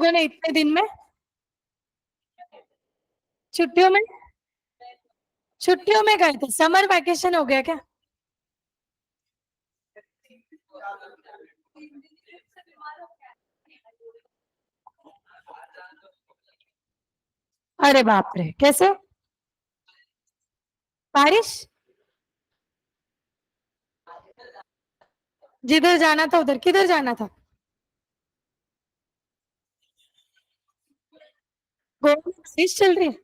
लोगों ने इतने दिन में छुट्टियों में गए थे? समर वैकेशन हो गया क्या? अरे बाप रे, कैसे? बारिश? जिधर जाना था उधर? किधर जाना था? गोवा में बारिश चल रही है?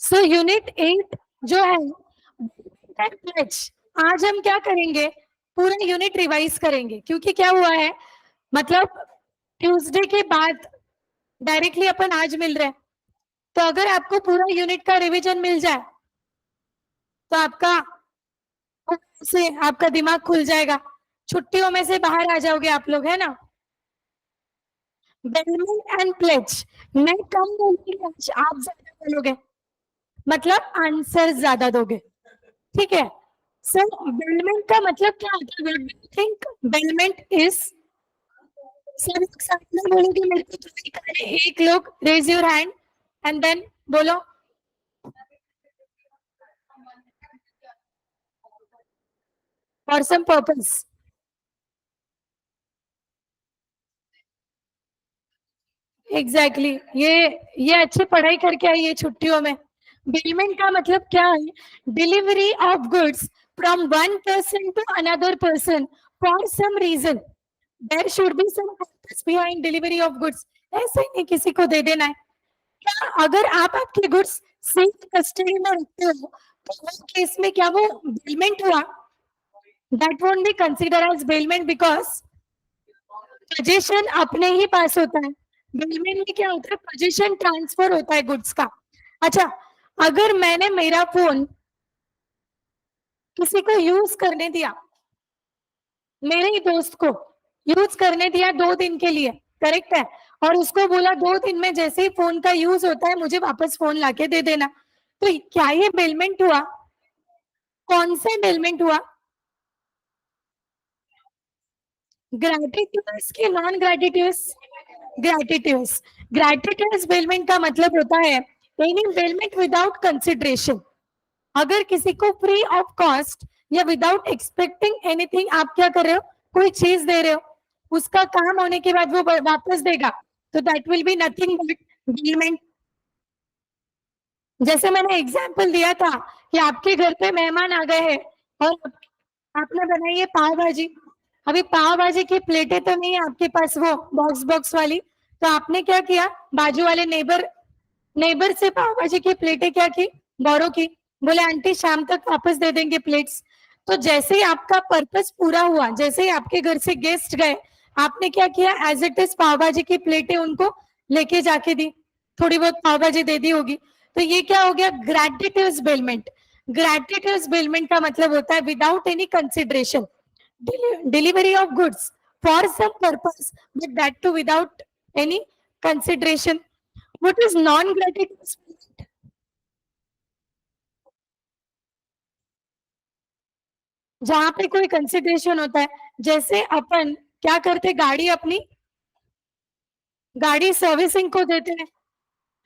सो यूनिट 8 जो है, आज हम क्या करेंगे, पूरा यूनिट रिवाइज करेंगे, क्योंकि क्या हुआ है, मतलब ट्यूसडे के बाद डायरेक्टली अपन आज मिल रहे हैं, तो अगर आपको पूरा यूनिट का रिवीजन मिल जाए तो आपका दिमाग खुल जाएगा, छुट्टियों में से बाहर आ जाओगे आप लोग, है ना? बेलमेंट एंड प्लेज, मैं कम बोलूंगी, आप ज्यादा बोलोगे, मतलब आंसर ज्यादा दोगे, ठीक है? सर, बेलमेंट का मतलब क्या होता है? थिंक बेलमेंट इज, सब लोग साथ में बोलोगे, मेरे को ट्राई करें, एक लोग raise your hand and then बोलो। For some purpose. Exactly exactly. ये अच्छी पढ़ाई करके आई है छुट्टियों में। बेलमेंट का मतलब क्या है? Delivery of goods from one person to another person for some reason, there should be some purpose behind delivery of goods. ऐसे ही नहीं किसी को दे देना है। क्या अगर आप आपके गुड्स सेफ कस्टडी में रखते हो तो उस केस में क्या वो बेलमेंट हुआ? That won't be consider as bailment, because position अपने ही पास होता है। बेलमेंट में क्या होता है? पोजीशन ट्रांसफर होता है गुड्स का। अच्छा, अगर मैंने मेरा फोन किसी को यूज करने दिया, मेरे ही दोस्त को यूज करने दिया 2 दिन के लिए, करेक्ट है, और उसको बोला 2 दिन में जैसे ही फोन का यूज होता है मुझे वापस फोन लाके दे देना, तो क्या ये बेलमेंट हुआ? कौन सा बेलमेंट हुआ? ग्रेटिट्यूस की नॉन ग्रेटिट्यूस? ग्रेटिट्यूस। ग्रेटिट्यूस बेलमेंट का मतलब होता है एनी बेलमेंट विदाउट कंसिडरेशन। अगर किसी को फ्री ऑफ कॉस्ट या विदाउट एक्सपेक्टिंग एनीथिंग आप क्या कर रहे हो, कोई चीज दे रहे हो, उसका काम होने के बाद वो वापस देगा, तो that will be nothing but bailment. जैसे मैंने एग्जाम्पल दिया था कि आपके घर पे मेहमान आ गए हैं और आपने बनाई है पाव भाजी। अभी पाव भाजी की प्लेटें तो नहीं है आपके पास, वो बॉक्स बॉक्स वाली, तो आपने क्या किया, बाजू वाले नेबर से पाव भाजी की प्लेटें क्या की, बोरो की, बोले आंटी शाम तक वापस दे देंगे प्लेट्स। तो जैसे ही आपका पर्पस पूरा हुआ, जैसे ही आपके घर से गेस्ट गए, आपने क्या किया, एज इट इज पाव भाजी की प्लेटें उनको लेके जाके दी, थोड़ी बहुत पाव भाजी दे दी होगी, तो ये क्या हो गया, ग्रेटिट्यूस बेलमेंट। ग्रेटिट्यूस बेलमेंट का मतलब होता है without any consideration, delivery of goods for some purpose, but that too without any consideration. What is non gratuitous? जहां पे कोई कंसिडरेशन होता है, जैसे अपन क्या करते, गाड़ी सर्विसिंग को देते हैं,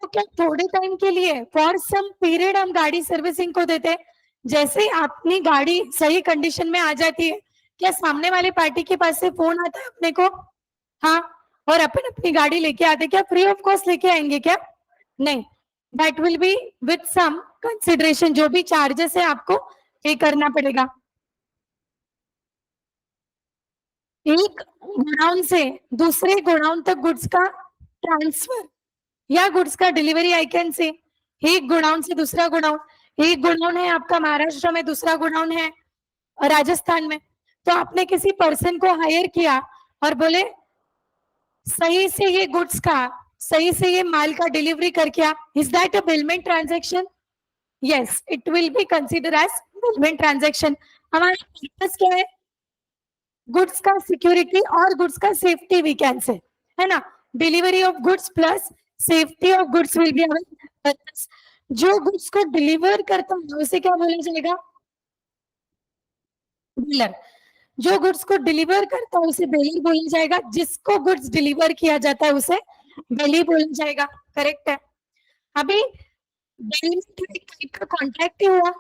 तो क्या थोड़े टाइम के लिए फॉर सम पीरियड हम गाड़ी सर्विसिंग को देते हैं, जैसे अपनी गाड़ी सही कंडीशन में आ जाती है, क्या सामने वाले पार्टी के पास से फोन आता है अपने को? हाँ, और अपन अपनी गाड़ी लेके आते, क्या फ्री ऑफ कॉस्ट लेके आएंगे क्या? नहीं, that will be with some consideration, जो भी चार्जेस है आपको पे करना पड़ेगा। एक गोडाउन से दूसरे गोडाउन तक गुड्स का ट्रांसफर या गुड्स का डिलीवरी, आई कैन से, एक गोडाउन से दूसरा गोडाउन, एक गोडाउन है आपका महाराष्ट्र में, दूसरा गोडाउन है राजस्थान में, तो आपने किसी पर्सन को हायर किया और बोले सही से ये गुड्स का, सही से ये माल का डिलीवरी करके, is that a bailment transaction? Yes, it will be consider as bailment transaction. हमारा पर्पस क्या है? गुड्स का सिक्योरिटी और गुड्स का सेफ्टी, वी कैन से, है ना? Delivery of goods plus safety of goods will be our purpose. जो गुड्स को डिलीवर करता है उसे क्या बोला जाएगा? डीलर। जो गुड्स को डिलीवर करता है उसे बेली बोला जाएगा, जिसको गुड्स डिलीवर किया जाता है उसे बेली बोला जाएगा। करेक्ट है। अभी बेली में एक टाइप का कॉन्ट्रैक्ट ही हुआ,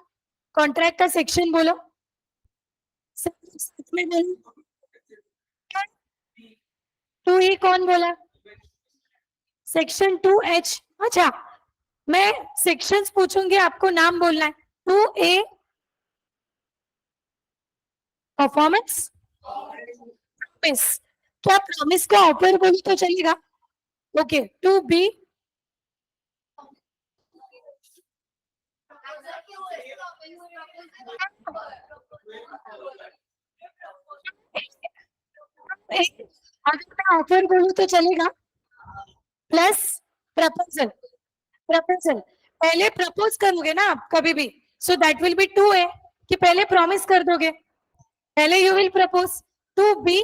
कॉन्ट्रैक्ट का सेक्शन बोलो, साथ में बोलो। टू ई कौन बोला? Section 2H। अच्छा, मैं सेक्शंस पूछूंगी, आपको नाम बोलना है। 2A performance, promise. क्या प्रॉमिस का ऑफर बोलो तो चलेगा? ओके। 2B अगर मैं ऑफर बोलूं तो चलेगा? प्लस प्रपोजल, प्रपोजल पहले प्रपोज करोगे ना आप कभी भी, so that will B 2A, कि पहले प्रॉमिस कर दोगे, पहले you will propose. 2B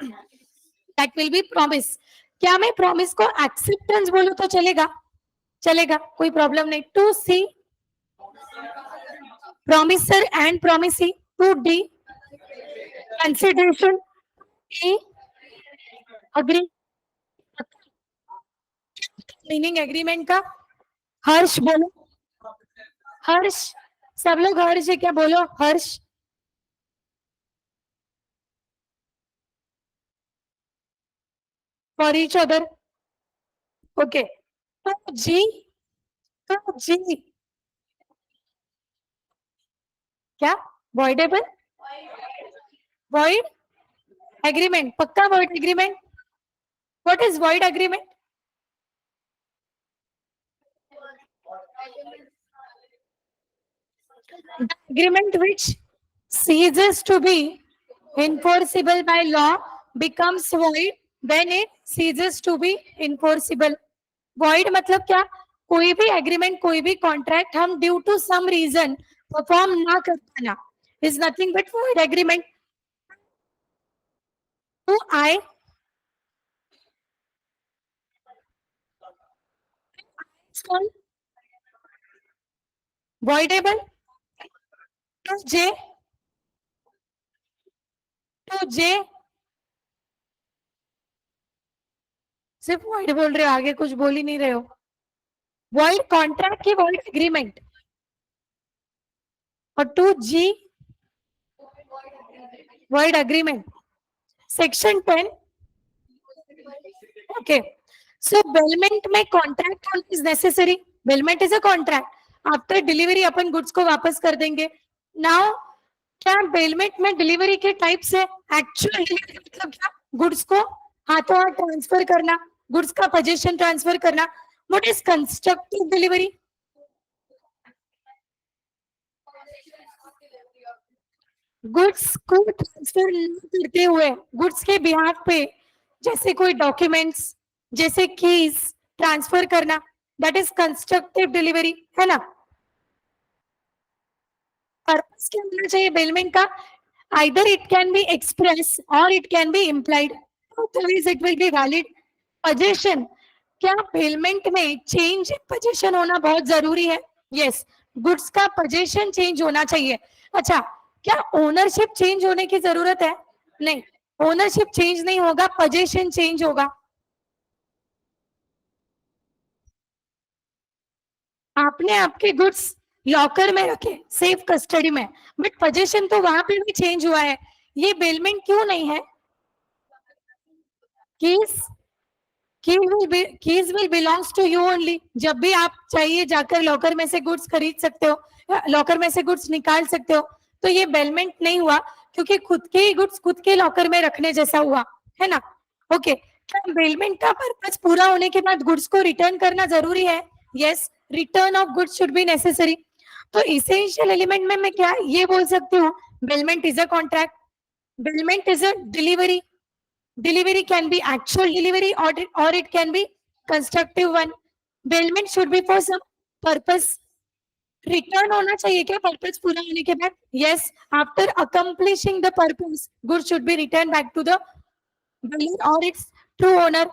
that will B promise. क्या मैं प्रॉमिस को एक्सेप्टेंस बोलूं तो चलेगा? चलेगा, कोई प्रॉब्लम नहीं। 2C promiser and promisee. 2D consideration. E agree, meaning agreement का? हर्ष बोलो, हर्ष। सब लोग हर्ष है क्या? बोलो Harsh. For each other. Okay. तो जी, तो जी क्या? वॉइडेबल, वॉइड एग्रीमेंट, पक्का void agreement? What is void agreement? The agreement which ceases to be enforceable by law becomes void when it ceases to be enforceable. Void मतलब क्या? कोई भी एग्रीमेंट, कोई भी कॉन्ट्रैक्ट हम due to some reason perform ना कर पाना is nothing but void agreement. Two I voidable। Two J, two J सिर्फ void बोल रहे हो, आगे कुछ बोल ही नहीं रहे हो। void कॉन्ट्रैक्ट की void एग्रीमेंट। और 2G void agreement। Section 10। Okay. So bailment में contract is necessary. Bailment is a contract. After delivery अपन गुड्स को वापस कर देंगे। नाउ क्या बेलमेंट में डिलीवरी के टाइप्स है? एक्चुअल डिलीवरी मतलब क्या? गुड्स को हाथों हाथ ट्रांसफर करना, गुड्स का पोजीशन ट्रांसफर करना। What is constructive delivery? Goods को ट्रांसफर करते हुए गुड्स के बिहाफ पे, जैसे कोई डॉक्यूमेंट्स, जैसे कीज ट्रांसफर करना, दैट इज कंस्ट्रक्टिव डिलीवरी, है ना? पर्पस क्या होना चाहिए बेलमेंट का? Either it can be express or it can be implied, otherwise it will be valid. Position, क्या बेलमेंट में चेंज पोजीशन होना बहुत जरूरी है? यस, गुड्स का पोजीशन चेंज होना चाहिए। अच्छा, क्या ओनरशिप चेंज होने की जरूरत है? नहीं, ओनरशिप चेंज नहीं होगा, पोजीशन चेंज होगा। आपने आपके गुड्स लॉकर में रखे, सेफ कस्टडी में, बट पोजीशन तो वहां पे भी चेंज हुआ है, ये बेलमेंट क्यों नहीं है? Keys, keys will belongs to you only. जब भी आप चाहिए जाकर लॉकर में से गुड्स खरीद सकते हो, लॉकर में से गुड्स निकाल सकते हो। तो ये बेलमेंट नहीं हुआ, क्योंकि खुद के ही गुड्स खुद के लॉकर में रखने जैसा हुआ, है ना? ओके। क्या बेलमेंट का पर्पस पूरा होने के बाद गुड्स को रिटर्न करना जरूरी है? Yes, return of goods should be necessary. तो इसेंशियल एलिमेंट में मैं क्या ये बोल सकती हूँ? Bailment is a contract, bailment is a delivery. Delivery can be actual delivery, or it can be constructive one. Bailment should be for some purpose. Return होना चाहिए क्या पर्पस पूरा होने के बाद? Yes, after accomplishing the purpose, goods should be returned back to the buyer or its true owner.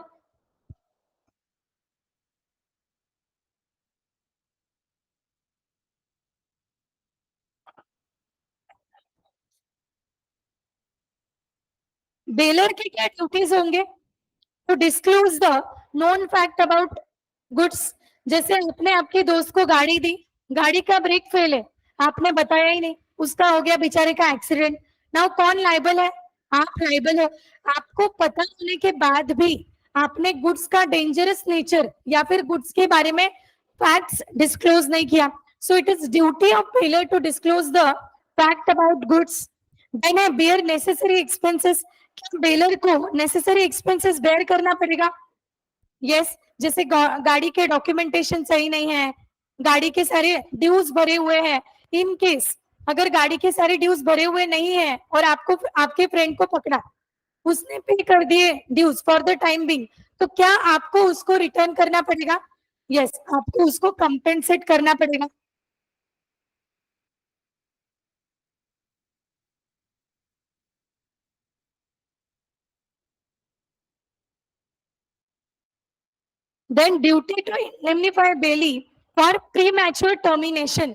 Bailor के क्या duties होंगे? To disclose the known fact about goods. जैसे आपने आपके दोस्त को गाड़ी दी, गाड़ी का ब्रेक फेल है, आपने बताया ही नहीं, उसका हो गया बेचारे का एक्सीडेंट। नाउ कौन लाइबल है? आप लाइबल हो। आपको पता होने के बाद भी आपने गुड्स का डेंजरस नेचर या फिर गुड्स के बारे में फैक्ट्स डिस्क्लोज नहीं किया। So it is duty of dealer to disclose the fact about goods. Then I bear necessary expenses. क्या डीलर को नेसेसरी एक्सपेंसेस बेयर करना पड़ेगा? यस। जैसे गाड़ी के डॉक्यूमेंटेशन सही नहीं है, गाड़ी के सारे ड्यूज भरे हुए हैं, इन केस अगर गाड़ी के सारे ड्यूज भरे हुए नहीं है और आपको आपके फ्रेंड को पकड़ा, उसने पे कर दिए dues for the time being, तो क्या आपको उसको रिटर्न करना पड़ेगा? यस, आपको उसको कंपेंसेट करना पड़ेगा। Then duty to indemnify bailey for premature termination.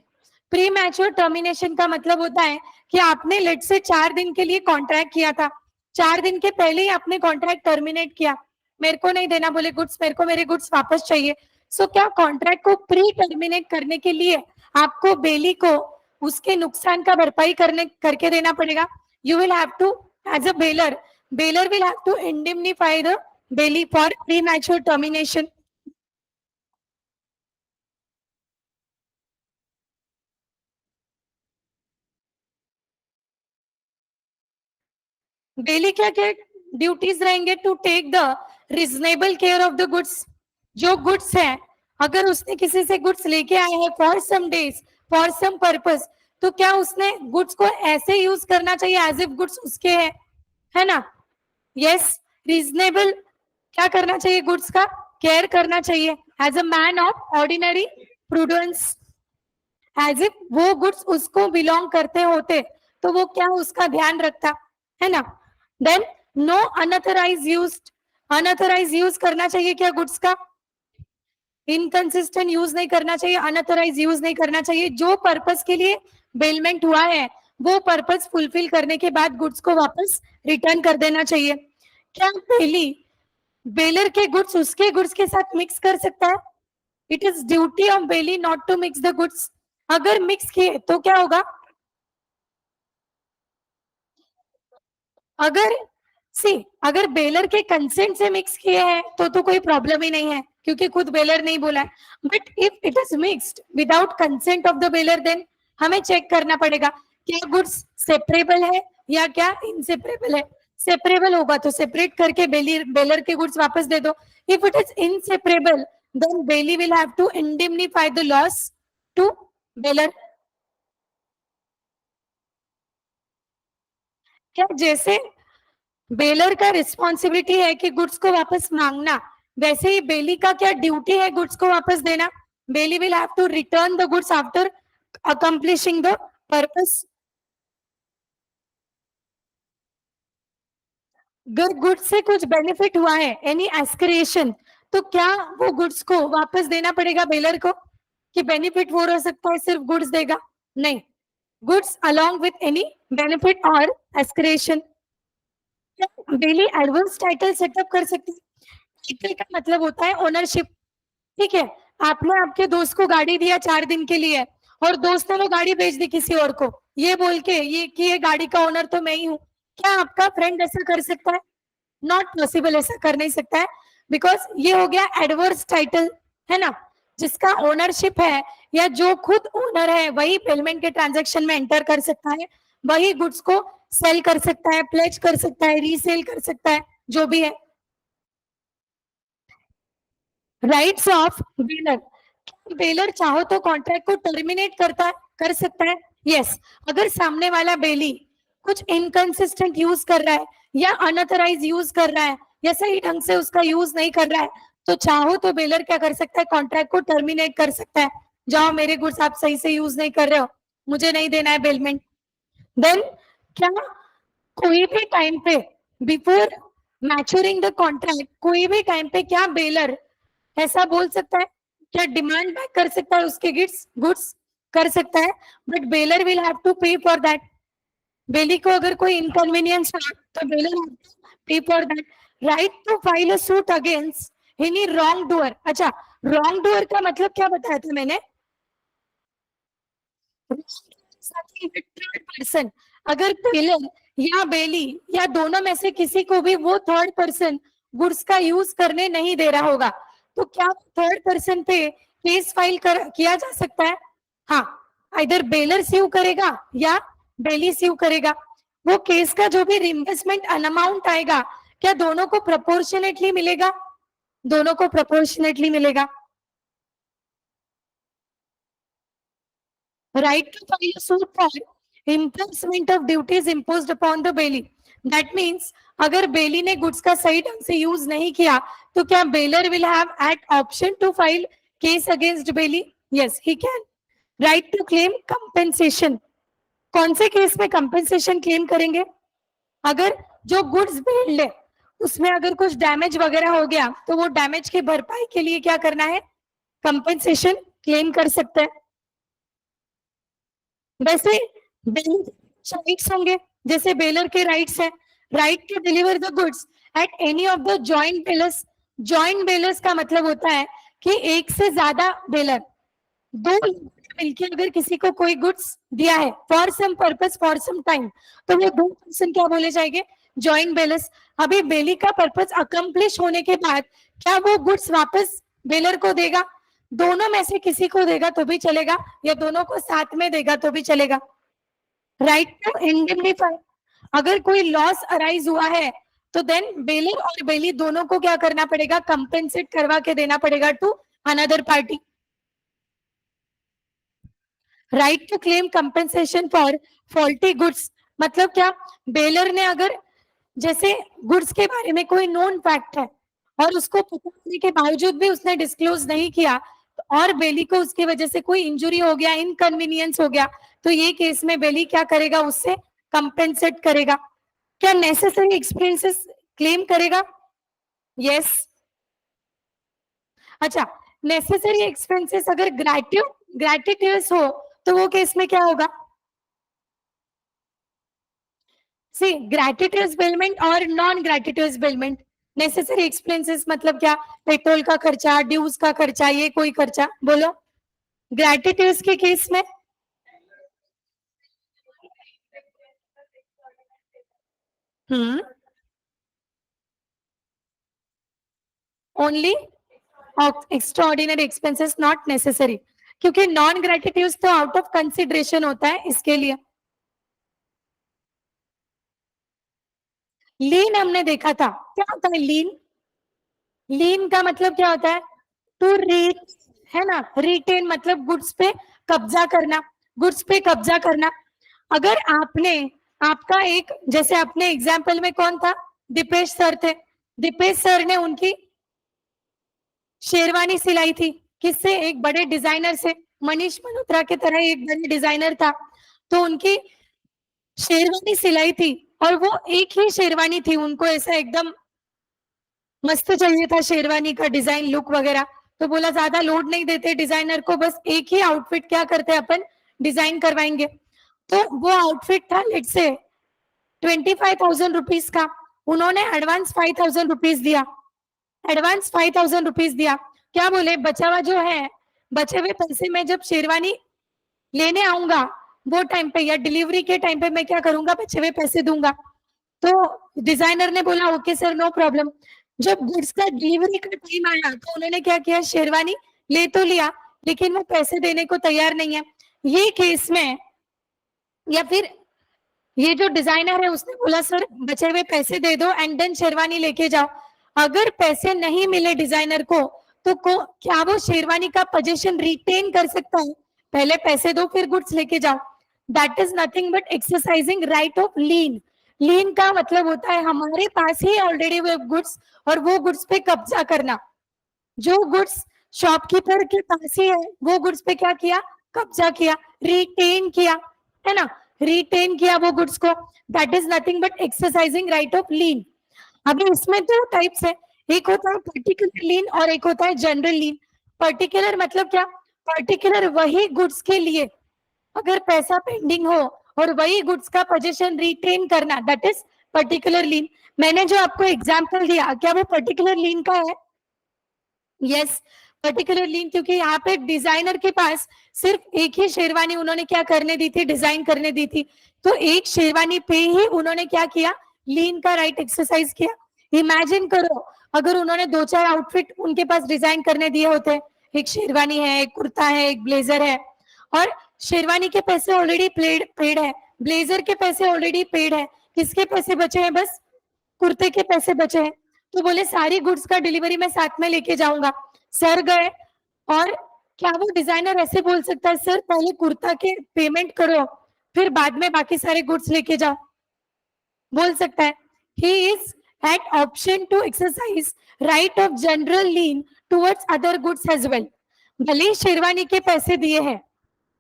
Premature termination का मतलब होता है कि आपने लेट से 4 दिन के लिए कॉन्ट्रैक्ट किया था, 4 दिन के पहले ही आपने कॉन्ट्रैक्ट टर्मिनेट किया, मेरे को नहीं देना बोले गुड्स, मेरे को मेरे गुड्स वापस चाहिए। सो क्या कॉन्ट्रैक्ट को प्री टर्मिनेट करने के लिए आपको बेली को उसके नुकसान का भरपाई करके देना पड़ेगा? You will have to as a bailor will have to indemnify the bailee for premature termination. Daily क्या क्या ड्यूटीज रहेंगे? To take the reasonable care of the goods. जो गुड्स है, अगर उसने किसी से गुड्स लेके आए हैं for some days for some purpose, तो क्या उसने गुड्स को ऐसे यूज करना चाहिए एज इफ गुड्स उसके है ना? यस। रीजनेबल क्या करना चाहिए? गुड्स का केयर करना चाहिए as a man of ordinary prudence, as if वो गुड्स उसको बिलोंग करते होते तो वो क्या उसका ध्यान रखता, है ना? Then no unauthorise use. Unauthorise use करना चाहिए क्या गुड्स का? इनकंसिस्टेंट यूज नहीं करना चाहिए, अनऑथराइज यूज नहीं करना चाहिए। जो पर्पस के लिए बेलमेंट हुआ है वो पर्पस फुलफिल करने के बाद गुड्स को वापस रिटर्न कर देना चाहिए। क्या पहली बेलर के गुड्स उसके गुड्स के साथ मिक्स कर सकता है? It is duty of bailee not to mix the goods. अगर मिक्स किए तो क्या होगा? अगर सी अगर बेलर के कंसेंट से मिक्स किए हैं तो कोई प्रॉब्लम ही नहीं है, क्योंकि खुद बेलर नहीं बोला है। But if it is mixed without consent of the bailor, then हमें चेक करना पड़ेगा क्या गुड्स सेपरेबल है या क्या इनसेपरेबल है। सेपरेबल होगा तो सेपरेट करके बेलर के गुड्स वापस दे दो। If it is inseparable, then bailee will have to indemnify the loss to bailor. क्या जैसे बेलर का रिस्पॉन्सिबिलिटी है कि गुड्स को वापस मांगना, वैसे ही बेली का क्या ड्यूटी है गुड्स को वापस देना? Bailee will have to return the goods after accomplishing the purpose. अगर गुड्स से कुछ बेनिफिट हुआ है, एनी एस्पिरेशन, तो क्या वो गुड्स को वापस देना पड़ेगा बेलर को? कि बेनिफिट वो रह सकता है सिर्फ गुड्स देगा? नहीं, goods along with any benefit or aspiration. Daily advance title setup कर सकती है। टाइटल का मतलब होता है ओनरशिप। ठीक है, आपने आपके दोस्त को गाड़ी दिया 4 दिन के लिए और दोस्त ने वो गाड़ी बेच दी किसी और को, ये बोल के ये कि ये गाड़ी का ओनर तो मैं ही हूँ। क्या आपका फ्रेंड ऐसा कर सकता है? नॉट पॉसिबल, ऐसा कर नहीं सकता है, बिकॉज ये हो गया एडवर्स टाइटल, है ना? जिसका ओनरशिप है या जो खुद ओनर है वही पेमेंट के ट्रांजेक्शन में एंटर कर सकता है, वही गुड्स को सेल कर सकता है, प्लेज कर सकता है, रीसेल कर सकता है, जो भी है। Rights of baler. बेलर चाहो तो कॉन्ट्रैक्ट को टर्मिनेट कर सकता है। यस, अगर सामने वाला बेली कुछ इनकंसिस्टेंट यूज कर रहा है या अनऑथराइज यूज कर रहा है या सही ढंग से उसका यूज नहीं कर रहा है, तो चाहो तो बेलर क्या कर सकता है? कॉन्ट्रैक्ट को टर्मिनेट कर सकता है। जाओ, मेरे गुड्स आप सही से यूज नहीं कर रहे हो, मुझे नहीं देना है बेलमेंट। देन क्या कोई भी टाइम पे बिफोर मैच्योरिंग द कॉन्ट्रैक्ट, कोई भी टाइम पे क्या बेलर ऐसा बोल सकता है? क्या डिमांड बैक कर सकता है उसके गुड्स? कर सकता है, but bailor will have to pay for that. Bailee को अगर कोई इनकन्वीनियंस है तो bailor pay for that, right to file a suit against any wrong doer. अच्छा, रॉन्ग डूअर का मतलब क्या बताया था मैंने? थर्ड पर्सन, अगर बेलर या बेली या दोनों में से किसी को भी वो थर्ड पर्सन गुड्स का यूज करने नहीं दे रहा होगा, तो क्या थर्ड पर्सन पे केस फाइल किया जा सकता है? हाँ, इधर बेलर स्यू करेगा या बेली स्यू करेगा। वो केस का जो भी रिइंबर्समेंट अमाउंट आएगा, क्या दोनों को प्रोपोर्शनेटली मिलेगा? दोनों को प्रोपोर्शनेटली मिलेगा। Right to file a suit for enforcement of duties imposed upon the bailey. That means अगर बेली ने गुड्स का सही ढंग से यूज नहीं किया तो क्या bailor will have at option to file case against bailee? Yes, he can. Right to claim compensation, कौन से केस में कंपेंसेशन क्लेम करेंगे? अगर जो गुड्स बेल्ड है उसमें अगर कुछ डैमेज वगैरह हो गया तो वो डैमेज की भरपाई के लिए क्या करना है? कंपेंसेशन क्लेम कर सकते हैं। वैसे राइट्स होंगे, जैसे बेलर के राइट्स है, right to deliver the goods at any of the joint bailors. Joint bailors का मतलब होता है कि एक से ज्यादा बेलर, दो मिलकर अगर किसी को कोई गुड्स दिया है for some purpose for some time, तो वो दो पर्सन क्या बोले जाएंगे? Joint bailors. अभी बेली का पर्पस अकम्प्लिश होने के बाद क्या वो गुड्स वापस बेलर को देगा? दोनों में से किसी को देगा तो भी चलेगा, या दोनों को साथ में देगा तो भी चलेगा। राइट टू इंडेमनिफाई, अगर कोई लॉस अराइज हुआ है तो देन बेलर और बेली दोनों को क्या करना पड़ेगा? कंपेंसेट करवा के देना पड़ेगा to another party. Right to claim compensation for faulty goods, मतलब क्या? बेलर ने अगर जैसे गुड्स के बारे में कोई नोन फैक्ट है और उसको पता होने के बावजूद भी उसने डिस्क्लोज नहीं किया और बेली को उसकी वजह से कोई इंजुरी हो गया, इनकन्वीनियंस हो गया, तो ये केस में बेली क्या करेगा? उससे कंपेंसेट करेगा। क्या नेसेसरी एक्सपेंसेस क्लेम करेगा? यस। अच्छा, नेसेसरी एक्सपेंसेस अगर ग्रेटिट्यूस हो तो वो केस में क्या होगा? सी, ग्रेटिट्यूस बिलमेंट और नॉन ग्रेटिट्यूस बिलमेंट। नेसेसरी एक्सपेंसेस मतलब क्या? पेट्रोल का खर्चा, ड्यूज का खर्चा, ये कोई खर्चा बोलो। ग्रेटिट्यूस के केस में only extraordinary expenses not necessary, क्योंकि नॉन ग्रेटिट्यूस तो आउट ऑफ कंसिडरेशन होता है इसके लिए। लीन हमने देखा था, क्या होता है लीन? लीन का मतलब क्या होता है? टू रीट, है ना? रिटेन मतलब गुड्स पे कब्जा करना, गुड्स पे कब्जा करना। अगर आपने, आपका एक, जैसे अपने एग्जाम्पल में कौन था? दीपेश सर थे। दीपेश सर ने उनकी शेरवानी सिलाई थी, किससे? एक बड़े डिजाइनर से, मनीष मल्होत्रा की तरह एक बड़े डिजाइनर था, तो उनकी शेरवानी सिलाई थी और वो एक ही शेरवानी थी, उनको ऐसा एकदम मस्त चाहिए था शेरवानी का डिजाइन लुक वगैरह, तो बोला ज्यादा लोड नहीं देते डिजाइनर को, बस एक ही आउटफिट क्या करते हैं अपन, डिजाइन करवाएंगे। तो वो आउटफिट था लेट से 25,000 रुपीज का, उन्होंने एडवांस 5,000 रुपीज दिया, एडवांस 5,000 रुपीज दिया। क्या बोले? बचा हुआ जो है, बचे हुए पैसे में जब शेरवानी लेने आऊंगा वो टाइम पे या डिलीवरी के टाइम पे मैं क्या करूंगा? बचे हुए पैसे दूंगा। तो डिजाइनर ने बोला ओके सर, नो प्रॉब्लम। जब गुड्स का डिलीवरी का टाइम आया तो उन्होंने क्या किया? शेरवानी ले तो लिया लेकिन वो पैसे देने को तैयार नहीं है। ये केस में, या फिर ये जो डिजाइनर है उसने बोला सर बचे हुए पैसे दे दो एंड देन शेरवानी लेके जाओ। अगर पैसे नहीं मिले डिजाइनर को तो क्या वो शेरवानी का पोजीशन रिटेन कर सकता है? पहले पैसे दो फिर गुड्स लेके जाओ। That is nothing but exercising right of lien. Lien का मतलब होता है हमारे पास ही ऑलरेडी वो गुड्स और वो गुड्स पे कब्जा करना। जो गुड्स शॉपकीपर के पास ही है वो गुड्स पे क्या किया? कब्जा किया, रिटेन किया, है ना? रिटेन किया वो गुड्स को। That is nothing but exercising right of lien. अभी इसमें दो टाइप्स है, एक होता है पर्टिकुलर लीन और एक होता है जनरल लीन। पर्टिकुलर मतलब क्या? पर्टिकुलर वही गुड्स के लिए अगर पैसा पेंडिंग हो और वही गुड्स का पोजीशन रिटेन करना, दैट इज पर्टिकुलर लीन। मैंने जो आपको एग्जाम्पल दिया, क्या वो पर्टिकुलर लीन का है? यस, पर्टिकुलर लीन, क्योंकि यहाँ पे डिजाइनर के पास सिर्फ एक ही शेरवानी उन्होंने क्या करने दी थी, डिजाइन करने दी थी। तो एक शेरवानी पे ही उन्होंने क्या किया, लीन का राइट एक्सरसाइज किया। इमेजिन करो अगर उन्होंने 2-4 आउटफिट उनके पास डिजाइन करने दिए होते, एक शेरवानी है, एक कुर्ता है, एक ब्लेजर है, और शेरवानी के पैसे ऑलरेडी पेड है, ब्लेजर के पैसे ऑलरेडी पेड है, किसके पैसे बचे हैं? बस कुर्ते के पैसे बचे हैं। तो बोले सारी गुड्स का डिलीवरी मैं साथ में लेके जाऊंगा। सर गए, और क्या वो डिजाइनर ऐसे बोल सकता है, सर पहले कुर्ता के पेमेंट करो फिर बाद में बाकी सारे गुड्स लेके जाओ? बोल सकता है? He is at option to exercise right of general lien towards other goods as well. भले ही शेरवानी के पैसे दिए हैं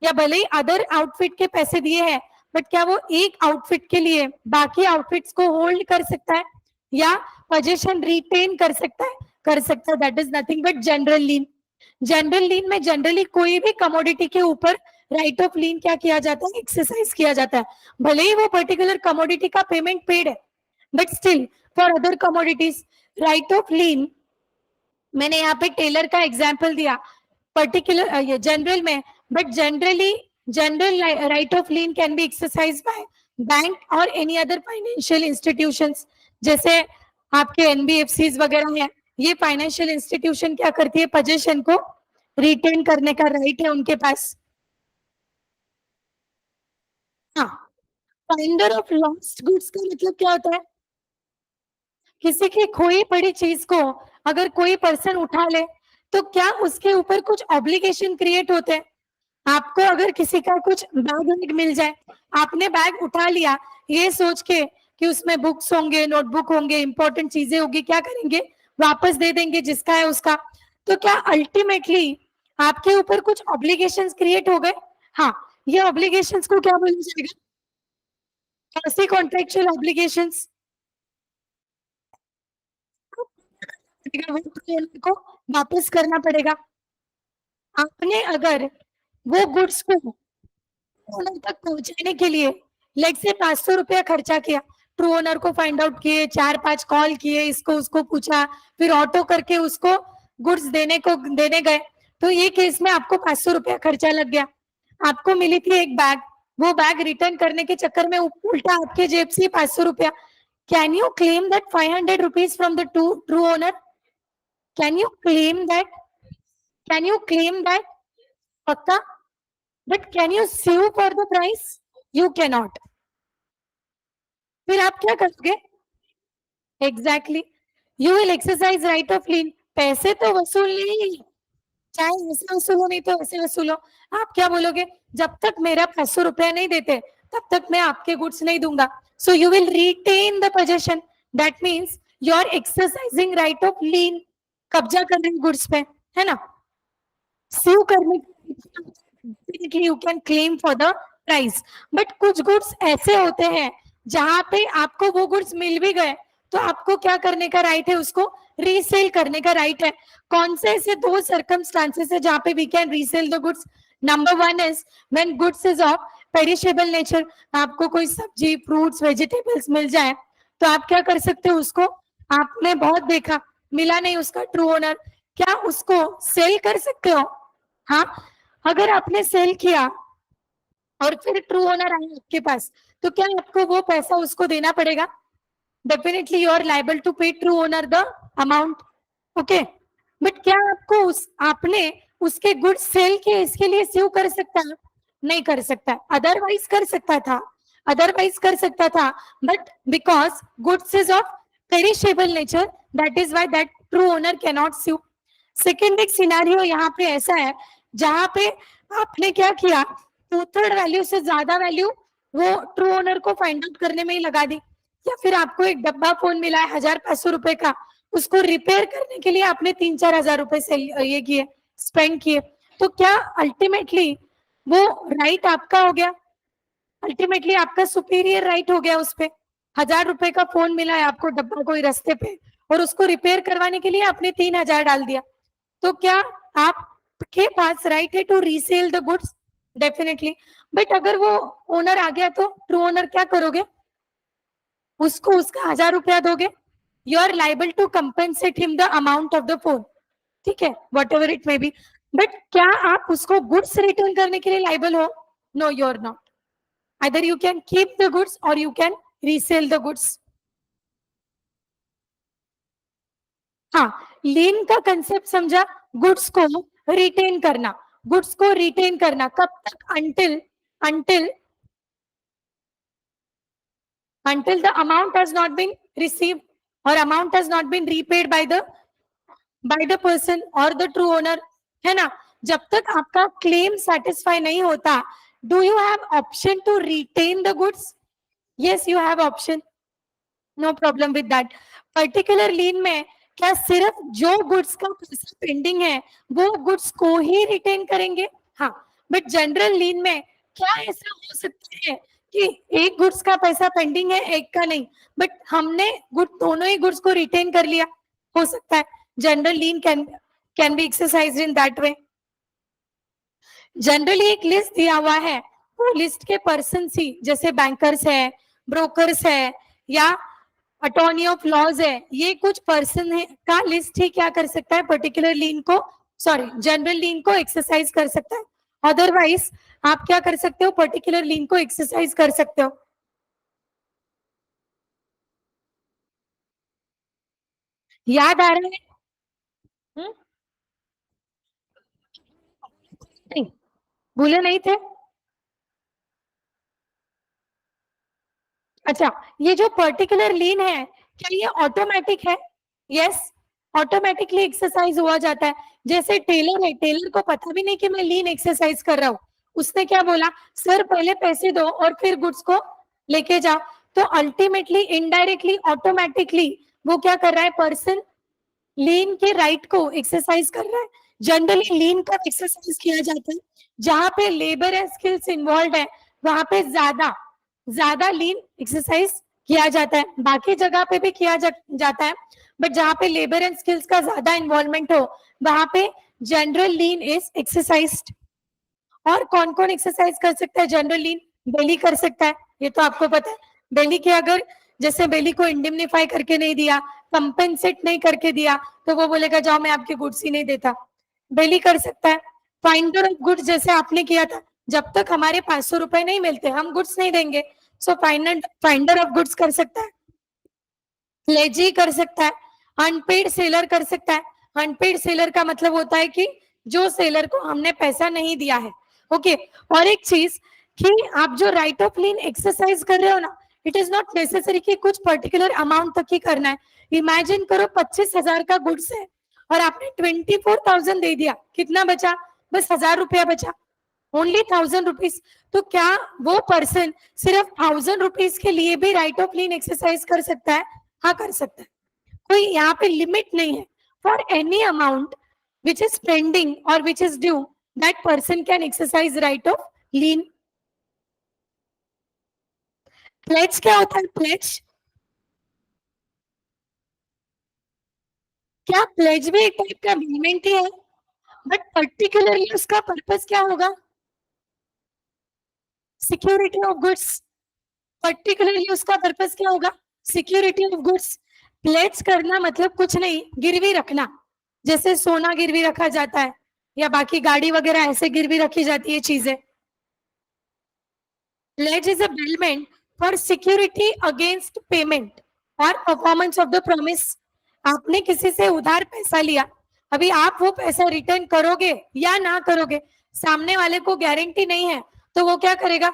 या भले ही अदर आउटफिट के पैसे दिए हैं, बट क्या वो एक आउटफिट के लिए बाकी आउटफिट्स को होल्ड कर सकता है या पोजीशन रिटेन कर सकता है? कर सकता है। That is nothing but general lien. General lien में जनरली कोई भी कमोडिटी के ऊपर राइट ऑफ लीन क्या किया जाता है, एक्सरसाइज किया जाता है। भले ही वो पर्टिकुलर कमोडिटी का पेमेंट पेड है, but still for other commodities right of lien, मैंने यहाँ पे टेलर का एग्जाम्पल दिया पर्टिकुलर ये जनरल में, but generally general right of lean can be exercise by bank और एनी अदर फाइनेंशियल इंस्टीट्यूशंस, जैसे आपके एनबीएफसीज वगैरह हैं। ये फाइनेंशियल इंस्टीट्यूशन क्या करती है, पोजीशन को रिटेन करने का राइट है उनके पास। हाँ, फाइंडर ऑफ लॉस्ट गुड्स का मतलब क्या होता है? किसी की खोई पड़ी चीज को अगर कोई पर्सन उठा ले तो क्या उसके ऊपर कुछ ऑब्लिगेशन क्रिएट होते हैं? आपको अगर किसी का कुछ बैग मिल जाए, आपने बैग उठा लिया ये सोच के कि उसमें बुक्स होंगे, नोटबुक होंगे, इंपॉर्टेंट चीजें होगी, क्या करेंगे? वापस दे देंगे जिसका है उसका। तो क्या अल्टीमेटली आपके ऊपर कुछ ऑब्लिगेशंस क्रिएट हो गए? हाँ, ये ऑब्लिगेशंस को क्या बोला जाएगा? ऐसे कॉन्ट्रेक्चुअल ऑब्लिगेशंस को वापस करना पड़ेगा। आपने अगर वो गुड्स को ओनर तक पहुंचाने के लिए लेट से 500 रुपया खर्चा किया, ट्रू ओनर को फाइंड आउट किए, 4-5 कॉल किए, इसको उसको पूछा, फिर ऑटो करके उसको गुड्स देने गए, तो ये केस में आपको 500 रुपया खर्चा लग गया। आपको मिली थी एक बैग, वो बैग रिटर्न करने के चक्कर में उल्टा आपके जेब से 500 रुपया। Can you claim that 500 rupees from the true owner? Can you claim that? Can you claim that? पक्का? But can you sue for the price? You can not. फिर आप क्या करोगे? Exactly, you will exercise right of lien. पैसे तो वसूल नहीं, चाहे ऐसे वसूलो नहीं तो ऐसे वसूलो। आप क्या बोलोगे? जब तक मेरा 500 रुपया नहीं देते तब तक मैं आपके गुड्स नहीं दूंगा। So you will retain the position, that means you are exercising right of lien. कब्जा कर रहे गुड्स पे, है ना? स्यू करने you can claim for the price. But कुछ गुड्स ऐसे होते हैं जहां पे आपको वो गुड्स मिल भी गए तो आपको क्या करने का राइट है? उसको रीसेल करने का राइट है। कौन से ऐसे 2 सर्कमस्टांसेस है जहां पे we can resell the goods? Number 1 is when goods is of perishable nature. आपको कोई सब्जी, फ्रूट्स, वेजिटेबल्स मिल जाए तो आप क्या कर सकते हो? उसको आपने बहुत देखा, मिला नहीं उसका ट्रू ओनर, क्या उसको सेल कर सकते हो? हाँ, अगर आपने सेल किया और फिर ट्रू ओनर आए आपके पास तो क्या आपको वो पैसा उसको देना पड़ेगा? Definitely you are liable to pay true owner the amount. Okay, but क्या आपको आपने उसके गुड्स सेल किए इसके लिए स्यू कर सकता है? नहीं कर सकता। अदरवाइज कर सकता था, अदरवाइज कर सकता था, but because goods is of perishable nature, that is why that true owner can not sue. Second एक सिनेरियो यहाँ पे ऐसा है जहां पे आपने क्या किया, 2/3 वैल्यू से ज्यादा वैल्यू वो ट्रू ओनर को फाइंड आउट करने में ही लगा दी, या फिर आपको एक डब्बा फोन मिला है 1500 रुपए का, उसको रिपेयर करने के लिए आपने 3-4 हजार रुपए से ये किए, स्पेंड किए, तो क्या अल्टीमेटली वो राइट आपका हो गया? अल्टीमेटली आपका सुपीरियर राइट हो गया उस पे। 1000 रुपए का फोन मिला है आपको डब्बा कोई रास्ते पे और उसको रिपेयर करवाने के लिए आपने 3000 डाल दिया, तो क्या आपके पास राइट है to resell the goods? Definitely. But अगर वो ओनर आ गया तो ट्रू ओनर क्या करोगे? उसको उसका 1000 रुपया दोगे. You are liable to compensate him the amount of the phone. ठीक है, whatever it may be. But क्या आप उसको गुड्स रिटर्न करने के लिए लाइबल हो? No, you are not. Either you can keep the goods or you can resell the goods. हाँ, लीन का कंसेप्ट समझा. गुड्स को रिटेन करना. गुड्स को रिटेन करना कब तक? Until until the amount has not been received or amount has not been repaid by the person or the true owner, है ना. जब तक आपका क्लेम सेटिस्फाई नहीं होता, do you have option to retain the goods? Yes, you have option. No problem with that. Particular lien में क्या सिर्फ जो गुड्स का पैसा पेंडिंग है वो गुड्स को ही रिटेन करेंगे? हाँ. बट जनरल लीन में क्या ऐसा हो सकता है कि एक गुड्स का पैसा पेंडिंग है, एक का नहीं, बट हमने गुड दोनों ही गुड्स को रिटेन कर लिया? हो सकता है. General lean can be exercised in that way. Generally एक लिस्ट दिया हुआ है, वो लिस्ट के पर्सन ही, जैसे बैंकर्स है, ब्रोकर्स है, या अटॉर्नी ऑफ लॉज है, ये कुछ पर्सन है का लिस्ट ही क्या कर सकता है? पर्टिकुलर लीन को, सॉरी, जनरल लीन को एक्सरसाइज कर सकता है. अदरवाइज आप क्या कर सकते हो? पर्टिकुलर लीन को एक्सरसाइज कर सकते हो. याद आ रहा है? नहीं, भूले नहीं थे. अच्छा, ये जो पर्टिकुलर लीन है, क्या ये ऑटोमेटिक है? यस, ऑटोमेटिकली एक्सरसाइज हुआ जाता है. जैसे टेलर है, टेलर को पता भी नहीं कि मैं लीन एक्सरसाइज कर रहा हूँ. उसने क्या बोला? सर पहले पैसे दो और फिर गुड्स को लेके जाओ. तो अल्टीमेटली इनडायरेक्टली ऑटोमेटिकली वो क्या कर रहा है? पर्सन लीन के राइट को एक्सरसाइज कर रहा है. जनरली लीन का एक्सरसाइज किया जाता है जहां पे लेबर एंड स्किल्स इन्वॉल्व है, वहां पे ज्यादा ज्यादा लीन एक्सरसाइज किया जाता है. बाकी जगह पे भी किया जाता है, बट जहां पे लेबर एंड स्किल्स का ज्यादा इन्वॉल्वमेंट हो, वहां पे जनरल लीन इज एक्सरसाइज्ड. और कौन कौन एक्सरसाइज कर सकता है जनरल लीन? बेली कर सकता है, ये तो आपको पता है. बेली के अगर जैसे बेली को इंडिमनिफाई करके नहीं दिया, कंपेंसेट नहीं करके दिया, तो वो बोलेगा जाओ मैं आपके गुड्स ही नहीं देता. बेली कर सकता है. फाइंडर ऑफ गुड्स जैसे आपने किया था, जब तक हमारे 500 रुपए नहीं मिलते हम गुड्स नहीं देंगे. सो फाइंडर ऑफ गुड्स कर सकता है. लेजी कर सकता है. अनपेड सेलर कर सकता है. अनपेड सेलर का मतलब होता है कि जो सेलर को हमने पैसा नहीं दिया है. ओके. और एक चीज कि आप जो राइट ऑफ लीन एक्सरसाइज कर रहे हो ना, इट इज नॉट नेसेसरी कि कुछ पर्टिकुलर अमाउंट तक ही करना है. इमेजिन करो 25,000 का गुड्स है और आपने 24,000 दे दिया, कितना बचा? बस 1000 रुपया बचा. Only 1000 rupees. तो क्या वो पर्सन सिर्फ 1000 रुपीज के लिए भी राइट ऑफ लीन एक्सरसाइज कर सकता है? हाँ, कर सकता है. कोई यहाँ पे लिमिट नहीं है. For any amount which is pending or which is due, that person can exercise right of lien. Pledge क्या होता है? प्लेज, क्या प्लेज भी एक टाइप का पेमेंट ही है? बट पर्टिकुलरली उसका पर्पस क्या होगा? Security of goods. पर्टिकुलरली उसका पर्पस क्या होगा? Security of goods. प्लेज करना मतलब कुछ नहीं, गिरवी रखना. जैसे सोना गिरवी रखा जाता है या बाकी गाड़ी वगैरह ऐसे गिरवी रखी जाती है चीजें. Pledge is a billment for security against payment or performance of the promise. आपने किसी से उधार पैसा लिया, अभी आप वो पैसा रिटर्न करोगे या ना करोगे, सामने वाले को गारंटी नहीं है, तो वो क्या करेगा?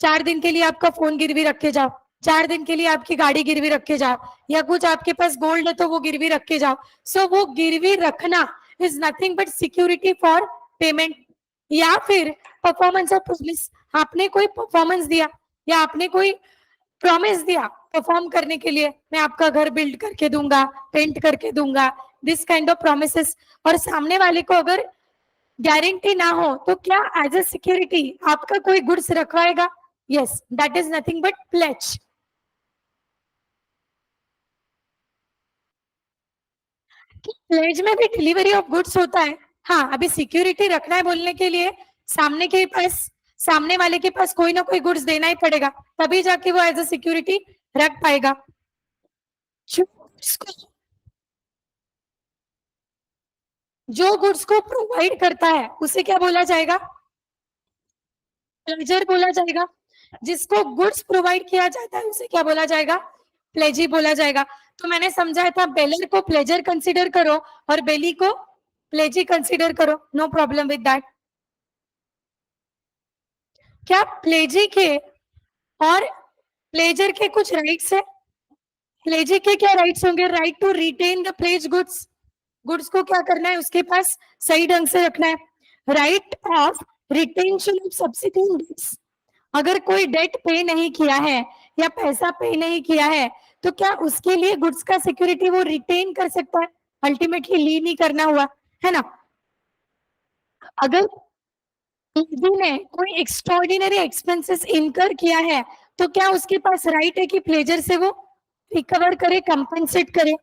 4 दिन के लिए आपका फोन गिरवी रख के जाओ, 4 दिन के लिए आपकी गाड़ी गिरवी रख के जाओ, या कुछ आपके पास गोल्ड है तो वो गिरवी रख के जाओ. सो वो गिरवी रखना is nothing but security for payment. या फिर परफॉर्मेंस ऑफ प्रॉमिस. आपने कोई परफॉर्मेंस दिया या आपने कोई प्रॉमिस दिया परफॉर्म करने के लिए, मैं आपका घर बिल्ड करके दूंगा, पेंट करके दूंगा, दिस काइंड ऑफ प्रोमिसेस. और सामने वाले को अगर गारंटी ना हो तो क्या एज ए सिक्योरिटी आपका कोई गुड्स रखवाएगा? Yes, that is nothing but pledge. Pledge में भी डिलीवरी ऑफ गुड्स होता है. हाँ, अभी सिक्योरिटी रखना है बोलने के लिए सामने वाले के पास कोई ना कोई गुड्स देना ही पड़ेगा, तभी जाके वो एज अ सिक्योरिटी रख पाएगा। जो गुड्स को प्रोवाइड करता है उसे क्या बोला जाएगा? प्लेजर बोला जाएगा। जिसको गुड्स प्रोवाइड किया जाता है उसे क्या बोला जाएगा? प्लेजी बोला जाएगा। तो मैंने समझाया था बेलर को प्लेजर कंसीडर करो और बेली को प्लेजी कंसीडर करो, नो प्रॉब्लम विद दैट। क्या प्लेजी के और प्लेजर के कुछ राइट्स है? प्लेजी के क्या राइट्स होंगे? Right to retain the pledge goods, goods को क्या करना है, उसके पास सही ढंग से रखना है। Right of retention of subsequent debts, अगर कोई डेट पे नहीं किया है या पैसा पे नहीं किया है तो क्या उसके लिए गुड्स का सिक्योरिटी वो रिटेन कर सकता है, अल्टीमेटली ली नहीं करना हुआ है ना। अगर ने कोई एक्स्ट्रॉर्डिनरी एक्सपेंसेस इनकर किया है तो क्या उसके पास राइट है कि प्लेजर से वो रिकवर करे, कंपनसेट करे।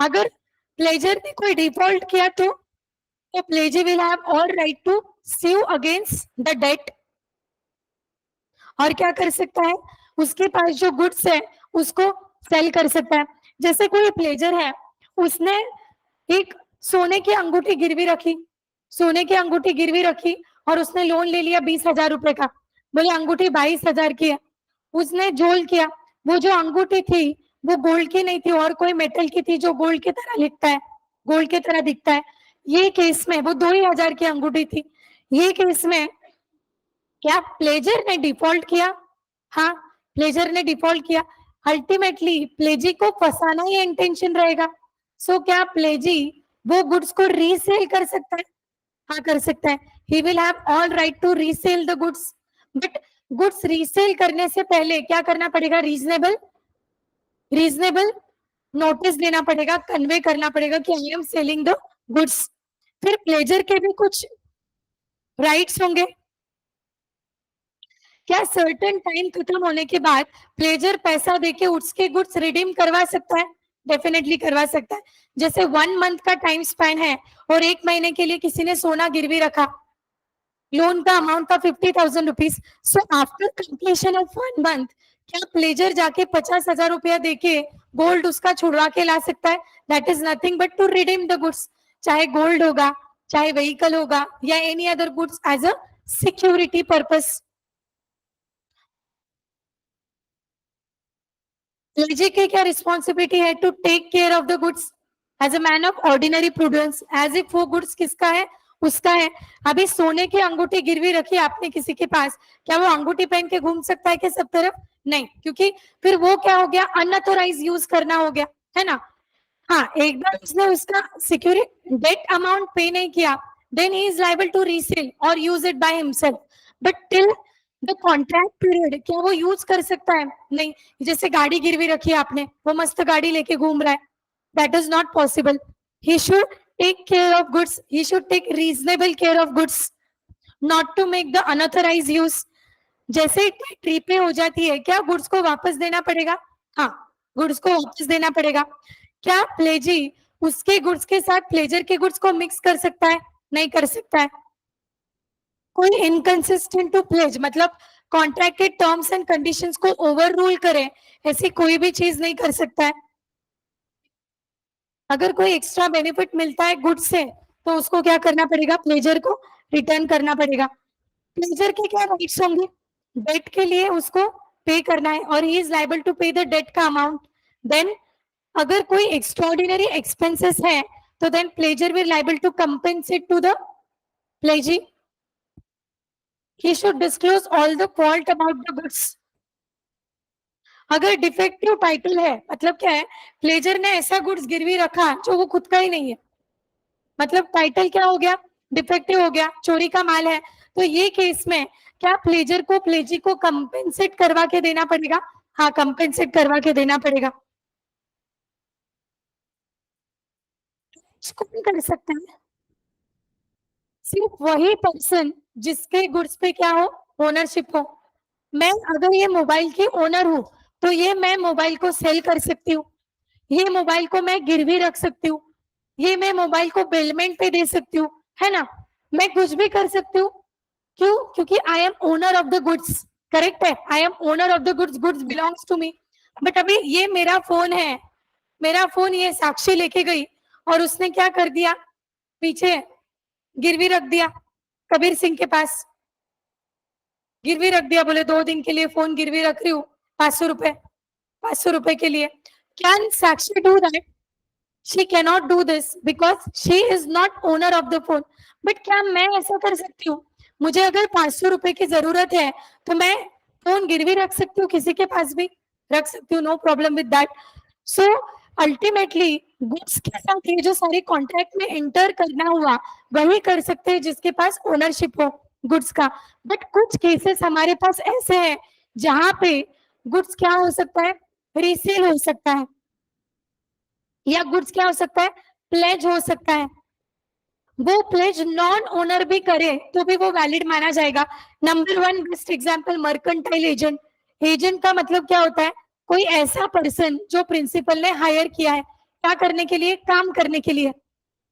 अगर प्लेजर ने कोई डिफॉल्ट किया तो pledgor will have all right to sue against the debt। और क्या कर सकता है, उसके पास जो गुड्स है उसको सेल कर सकता है। जैसे कोई प्लेजर है, उसने एक सोने की अंगूठी गिरवी रखी, सोने की अंगूठी गिरवी रखी और उसने लोन ले लिया 20,000 रुपए का, बोले अंगूठी 22,000 की है। उसने जोल किया, वो जो अंगूठी थी वो गोल्ड की नहीं थी और कोई मेटल की थी जो गोल्ड की तरह लिखता है, गोल्ड की तरह दिखता है। ये केस में वो 2,000 की अंगूठी थी। ये केस में क्या प्लेजर ने डिफॉल्ट किया? हाँ, प्लेजर ने डिफॉल्ट किया। अल्टीमेटली प्लेजी को फंसाना ही इंटेंशन रहेगा। सो क्या प्लेजी वो गुड्स को रीसेल कर सकता है? हाँ, कर सकता है। He will have all right to resell the goods, but goods resell करने से पहले क्या करना पड़ेगा? रीजनेबल नोटिस देना पड़ेगा, कन्वे करना पड़ेगा कि I am selling the goods. फिर प्लेजर के भी कुछ राइट्स होंगे। क्या सर्टेन टाइम खत्म होने के बाद प्लेजर पैसा देके उसके गुड्स रिडीम करवा सकता है? डेफिनेटली करवा सकता है। जैसे 1 मंथ का टाइम स्पैन है और 1 महीने के लिए किसी ने सोना गिरवी रखा, लोन का अमाउंट था 50,000 rupees. So after completion of 1 month क्या प्लेजर जाके 50,000 रुपया देके गोल्ड उसका छुड़वा के ला सकता है? That is nothing but to redeem the goods, चाहे गोल्ड होगा, चाहे व्हीकल होगा या any other goods as a security purpose. Pledgor की क्या रिस्पॉन्सिबिलिटी है? To take care of the goods as a man of ordinary prudence, as if वो goods किसका है? उसका है। अभी सोने की अंगूठी गिरवी रखी आपने किसी के पास, क्या वो अंगूठी पहन के घूम सकता है क्या सब तरफ? नहीं, क्योंकि फिर वो क्या हो गया? अनऑथोराइज यूज करना हो गया, है ना। हाँ, एक बार उसने उसका सिक्योरिटी डेट अमाउंट पे नहीं किया, then he is liable to resell or use it by himself, but till the contract period क्या वो यूज कर सकता है? नहीं। जैसे गाड़ी गिरवी रखी है आपने, वो मस्त गाड़ी लेके घूम रहा है, that is not possible. He should take care of goods, he should take reasonable care of goods, not to make the unauthorise use. जैसे ट्री पे हो जाती है, क्या गुड्स को वापस देना पड़ेगा? हाँ, गुड्स को वापस देना पड़ेगा। क्या प्लेजी उसके गुड्स के साथ प्लेजर के गुड्स को मिक्स कर सकता है? नहीं कर सकता है। कोई इनकंसिस्टेंट टू प्लेज मतलब कॉन्ट्रैक्ट के टर्म्स एंड कंडीशंस को ओवर रूल करे, ऐसी कोई भी चीज नहीं कर सकता है। अगर कोई एक्स्ट्रा बेनिफिट मिलता है गुड्स से तो उसको क्या करना पड़ेगा? प्लेजर को रिटर्न करना पड़ेगा। प्लेजर के क्या राइट्स होंगे? डेट के लिए उसको पे करना है और he is liable to pay the debt का अमाउंट। देन अगर कोई एक्स्ट्रॉर्डिनरी एक्सपेंसेस है तो then pledgor will liable to compensate to the pledgee. He should disclose all the fault about the goods। अगर डिफेक्टिव टाइटल है मतलब क्या है? प्लेजर ने ऐसा गुड्स गिरवी रखा जो वो खुद का ही नहीं है, मतलब टाइटल क्या हो गया? डिफेक्टिव हो गया, चोरी का माल है। तो ये केस में क्या प्लेजर को प्लेजी को कंपेंसेट करवा के देना पड़ेगा? हाँ, कंपेंसेट करवा के देना पड़ेगा। कौन कर सकता है? सिर्फ वही पर्सन जिसके गुड्स पे क्या हो? ओनरशिप हो। मैं अगर ये मोबाइल की ओनर हूं तो ये मैं मोबाइल को सेल कर सकती हूँ, ये मोबाइल को मैं गिरवी रख सकती हूँ, ये मैं मोबाइल को बेलमेंट पे दे सकती हूँ, है ना। मैं कुछ भी कर सकती हूँ, क्यों? क्योंकि I am owner of the goods, correct है, I am owner of the goods, goods belongs to me. But अभी ये मेरा फोन है, मेरा फोन ये साक्षी लेके गई और उसने क्या कर दिया, पीछे गिरवी रख दिया कबीर सिंह के पास, गिरवी रख दिया, बोले 2 दिन के लिए फोन गिरवी रख रही हूँ, 500 रुपए, 500 रुपए के लिए। Can Sakshi do that? She cannot do this because she is not owner of the phone. But क्या मैं ऐसा कर सकती हूँ? मुझे अगर 500 रुपए की जरूरत है तो मैं फोन गिरवी रख सकती हूँ, किसी के पास भी रख सकती हूँ, no problem with that. So ultimately goods के साथ ये जो सारे कॉन्ट्रैक्ट में एंटर करना हुआ वही कर सकते हैं जिसके पास ओनरशिप हो गुड्स का। बट कुछ केसेस हमारे पास ऐसे हैं जहां पे गुड्स क्या हो सकता है, रीसेल हो सकता है, या गुड्स क्या हो सकता है, प्लेज हो सकता है। वो प्लेज नॉन ओनर भी करे तो भी वो वैलिड माना जाएगा। Number 1 best example mercantile agent. Agent का मतलब क्या होता है, कोई ऐसा पर्सन जो प्रिंसिपल ने हायर किया है, क्या करने के लिए, काम करने के लिए।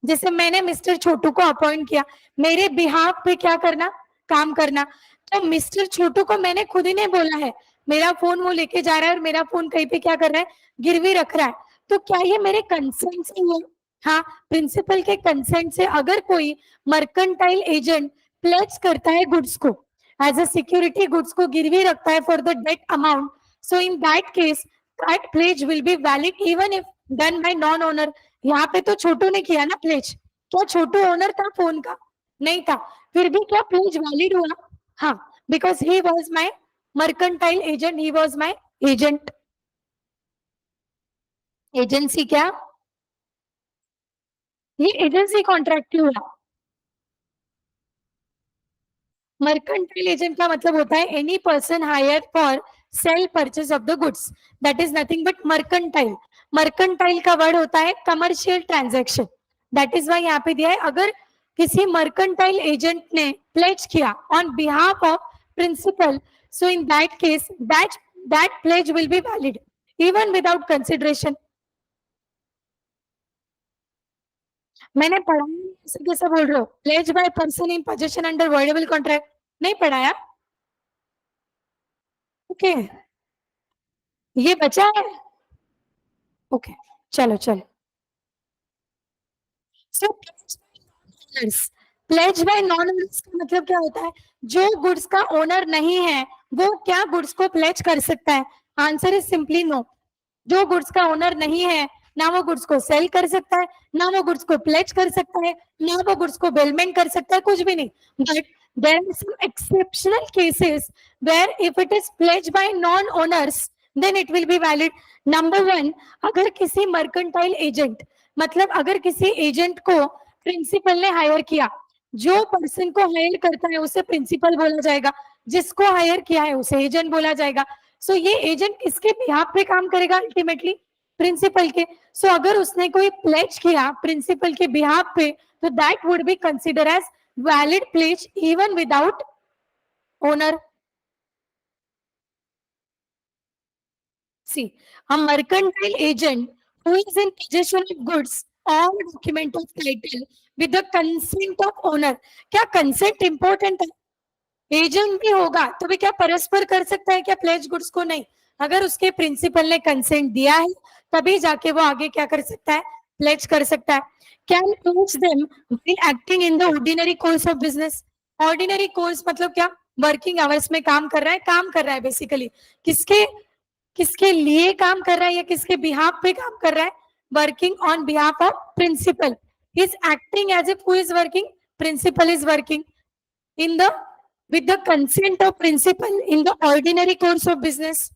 जैसे मैंने मिस्टर छोटू को अपॉइंट किया, मेरे बिहाफ पे क्या करना, काम करना। तो मिस्टर छोटू को मैंने खुद ही ने बोला है, मेरा फोन वो लेके जा रहा है और मेरा फोन कहीं पे क्या कर रहा है, गिरवी रख रहा है, तो क्या ये मेरे कंसेंट से हुआ? हाँ, प्रिंसिपल के कंसेंट से। अगर कोई मर्केंटाइल एजेंट प्लेज करता है गुड्स को एज अ सिक्योरिटी, गुड्स को गिरवी रखता है for the debt amount, so in that case that pledge will be valid even if done by non owner. यहाँ पे तो छोटू ने किया ना प्लेज, क्या छोटू ओनर था फोन का? नहीं था, फिर भी क्या प्लेज वैलिड हुआ? हाँ, because he was my mercantile agent, he was my agent. Agency क्या, ये एजेंसी कॉन्ट्रैक्ट हुआ। मर्केंटाइल एजेंट का मतलब होता है any person hire for sale purchase of the goods, that is nothing but mercantile. Mercantile का वर्ड होता है commercial transaction, that is why यहाँ पे दिया है। अगर किसी मर्केंटाइल एजेंट ने प्लेज किया on behalf of principal, so in that case that pledge will be valid even without consideration. मैंने पढ़ा नहीं, कैसे बोल रहे हो, pledge by person in position under voidable contract, नहीं पढ़ाया? ओके, ये बचा है। ओके, चलो चलो। So pledge by non owners का मतलब क्या होता है, जो गुड्स का ओनर नहीं है वो क्या गुड्स को प्लेज कर सकता है? Answer is simply no. जो गुड्स का ओनर नहीं है ना वो गुड्स को सेल कर सकता है, ना वो गुड्स को प्लेज कर सकता है, ना वो गुड्स को बेलमेंट कर सकता है, कुछ भी नहीं। But there are some exceptional cases where if it is pledge by non owners then it will be valid. Number 1, अगर किसी मर्केंटाइल एजेंट, मतलब अगर किसी एजेंट को प्रिंसिपल ने हायर किया, जो पर्सन को हायर करता है उसे प्रिंसिपल बोला जाएगा, जिसको हायर किया है उसे एजेंट बोला जाएगा। सो ये एजेंट किसके बिहाफ पे काम करेगा, अल्टीमेटली प्रिंसिपल के। सो अगर उसने कोई प्लेज किया प्रिंसिपल के बिहाफ पे तो that would be consider as valid pledge even without owner. See, a mercantile agent who is in possession of goods or document of title with the consent of owner। क्या consent important है? Agent भी होगा तो भी क्या परस्पर कर सकता है क्या प्लेज गुड्स को? नहीं, अगर उसके प्रिंसिपल ने कंसेंट दिया है तभी जाके वो आगे क्या कर सकता है, प्लेज कर सकता है। Can pledge them while acting in the ordinary course of business. Ordinary course मतलब क्या, वर्किंग आवर्स में काम कर रहा है, काम कर रहा है बेसिकली, किसके किसके लिए काम कर रहा है या किसके बिहाफ पे काम कर रहा है, working on behalf of principal, is acting as if who is working, principal is working in the with the consent of principal in the ordinary course of business.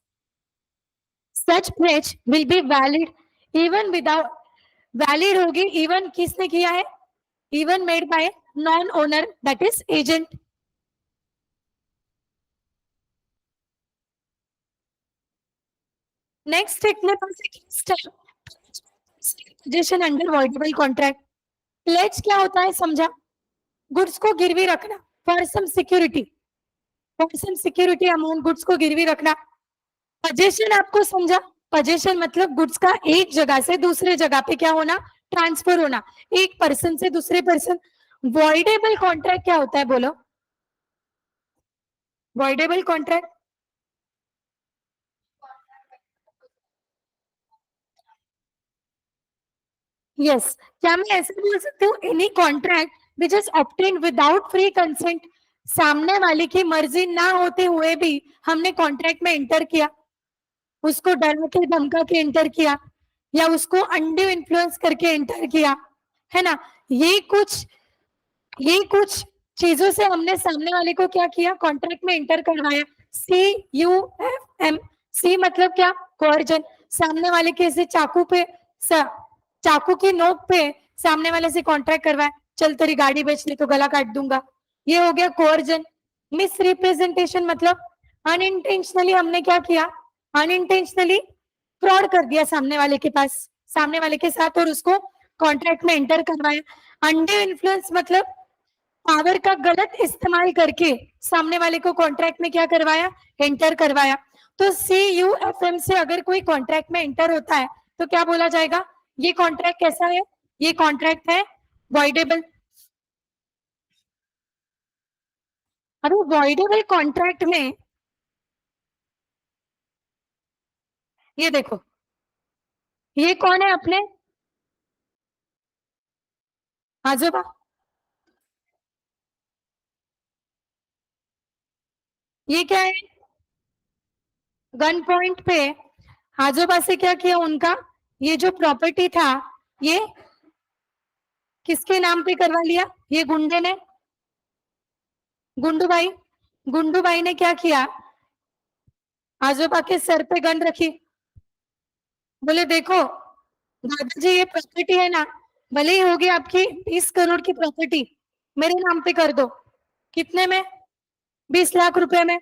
Such pledge will be valid even without, valid होगी even किसने किया है, even made by non owner, that is agent। Next अपने पास एक list है, position under voidable contract. Pledge क्या होता है समझा, गुड्स को गिरवी रखना for some security, for some security amount goods को गिरवी रखना। पोजीशन आपको समझा, पोजीशन मतलब गुड्स का एक जगह से दूसरे जगह पे क्या होना, ट्रांसफर होना, एक पर्सन से दूसरे पर्सन। वॉइडेबल कॉन्ट्रैक्ट क्या होता है बोलो? वॉइडेबल कॉन्ट्रैक्ट, यस, क्या मैं ऐसे बोल सकती हूँ any contract which is obtain without free consent? सामने वाले की मर्जी ना होते हुए भी हमने कॉन्ट्रैक्ट में एंटर किया, उसको डरा के धमका के एंटर किया, या उसको अंडू इन्फ्लुएंस करके एंटर किया, है ना? ये कुछ ये कुछ चीजों से हमने सामने वाले को क्या किया, कॉन्ट्रैक्ट में एंटर करवाया। CUFM, सी मतलब क्या? कोर्जन। सामने वाले के ऐसे चाकू पे, चाकू की नोक पे सामने वाले से कॉन्ट्रैक्ट करवाया, चल तेरी गाड़ी बेच ली तो गला काट दूंगा, ये हो गया कोर्जन। मिस रिप्रेजेंटेशन मतलब अनइंटेंशनली हमने क्या किया, अनइंटेंशनली फ्रॉड कर दिया सामने वाले के पास, सामने वाले के साथ, और उसको कॉन्ट्रैक्ट में एंटर करवाया। अंडे इन्फ्लुएंस मतलब पावर का गलत इस्तेमाल करके सामने वाले को कॉन्ट्रैक्ट में क्या करवाया, एंटर करवाया। तो CUFM से अगर कोई कॉन्ट्रैक्ट में एंटर होता है तो क्या बोला जाएगा, ये कॉन्ट्रैक्ट कैसा है, ये कॉन्ट्रैक्ट है वॉइडेबल। अभी वॉइडेबल कॉन्ट्रैक्ट में ये देखो, ये कौन है अपने आजोबा, ये क्या है, गन पॉइंट पे आजोबा से क्या किया उनका, ये जो प्रॉपर्टी था ये किसके नाम पे करवा लिया, ये गुंडे ने, गुंडू भाई, गुंडू भाई ने क्या किया, आजोबा के सर पे गन रखी, बोले देखो दादाजी ये प्रॉपर्टी है ना, भले ही होगी आपकी 20 करोड़ की प्रॉपर्टी, मेरे नाम पे कर दो। कितने में? 20 लाख रुपए में।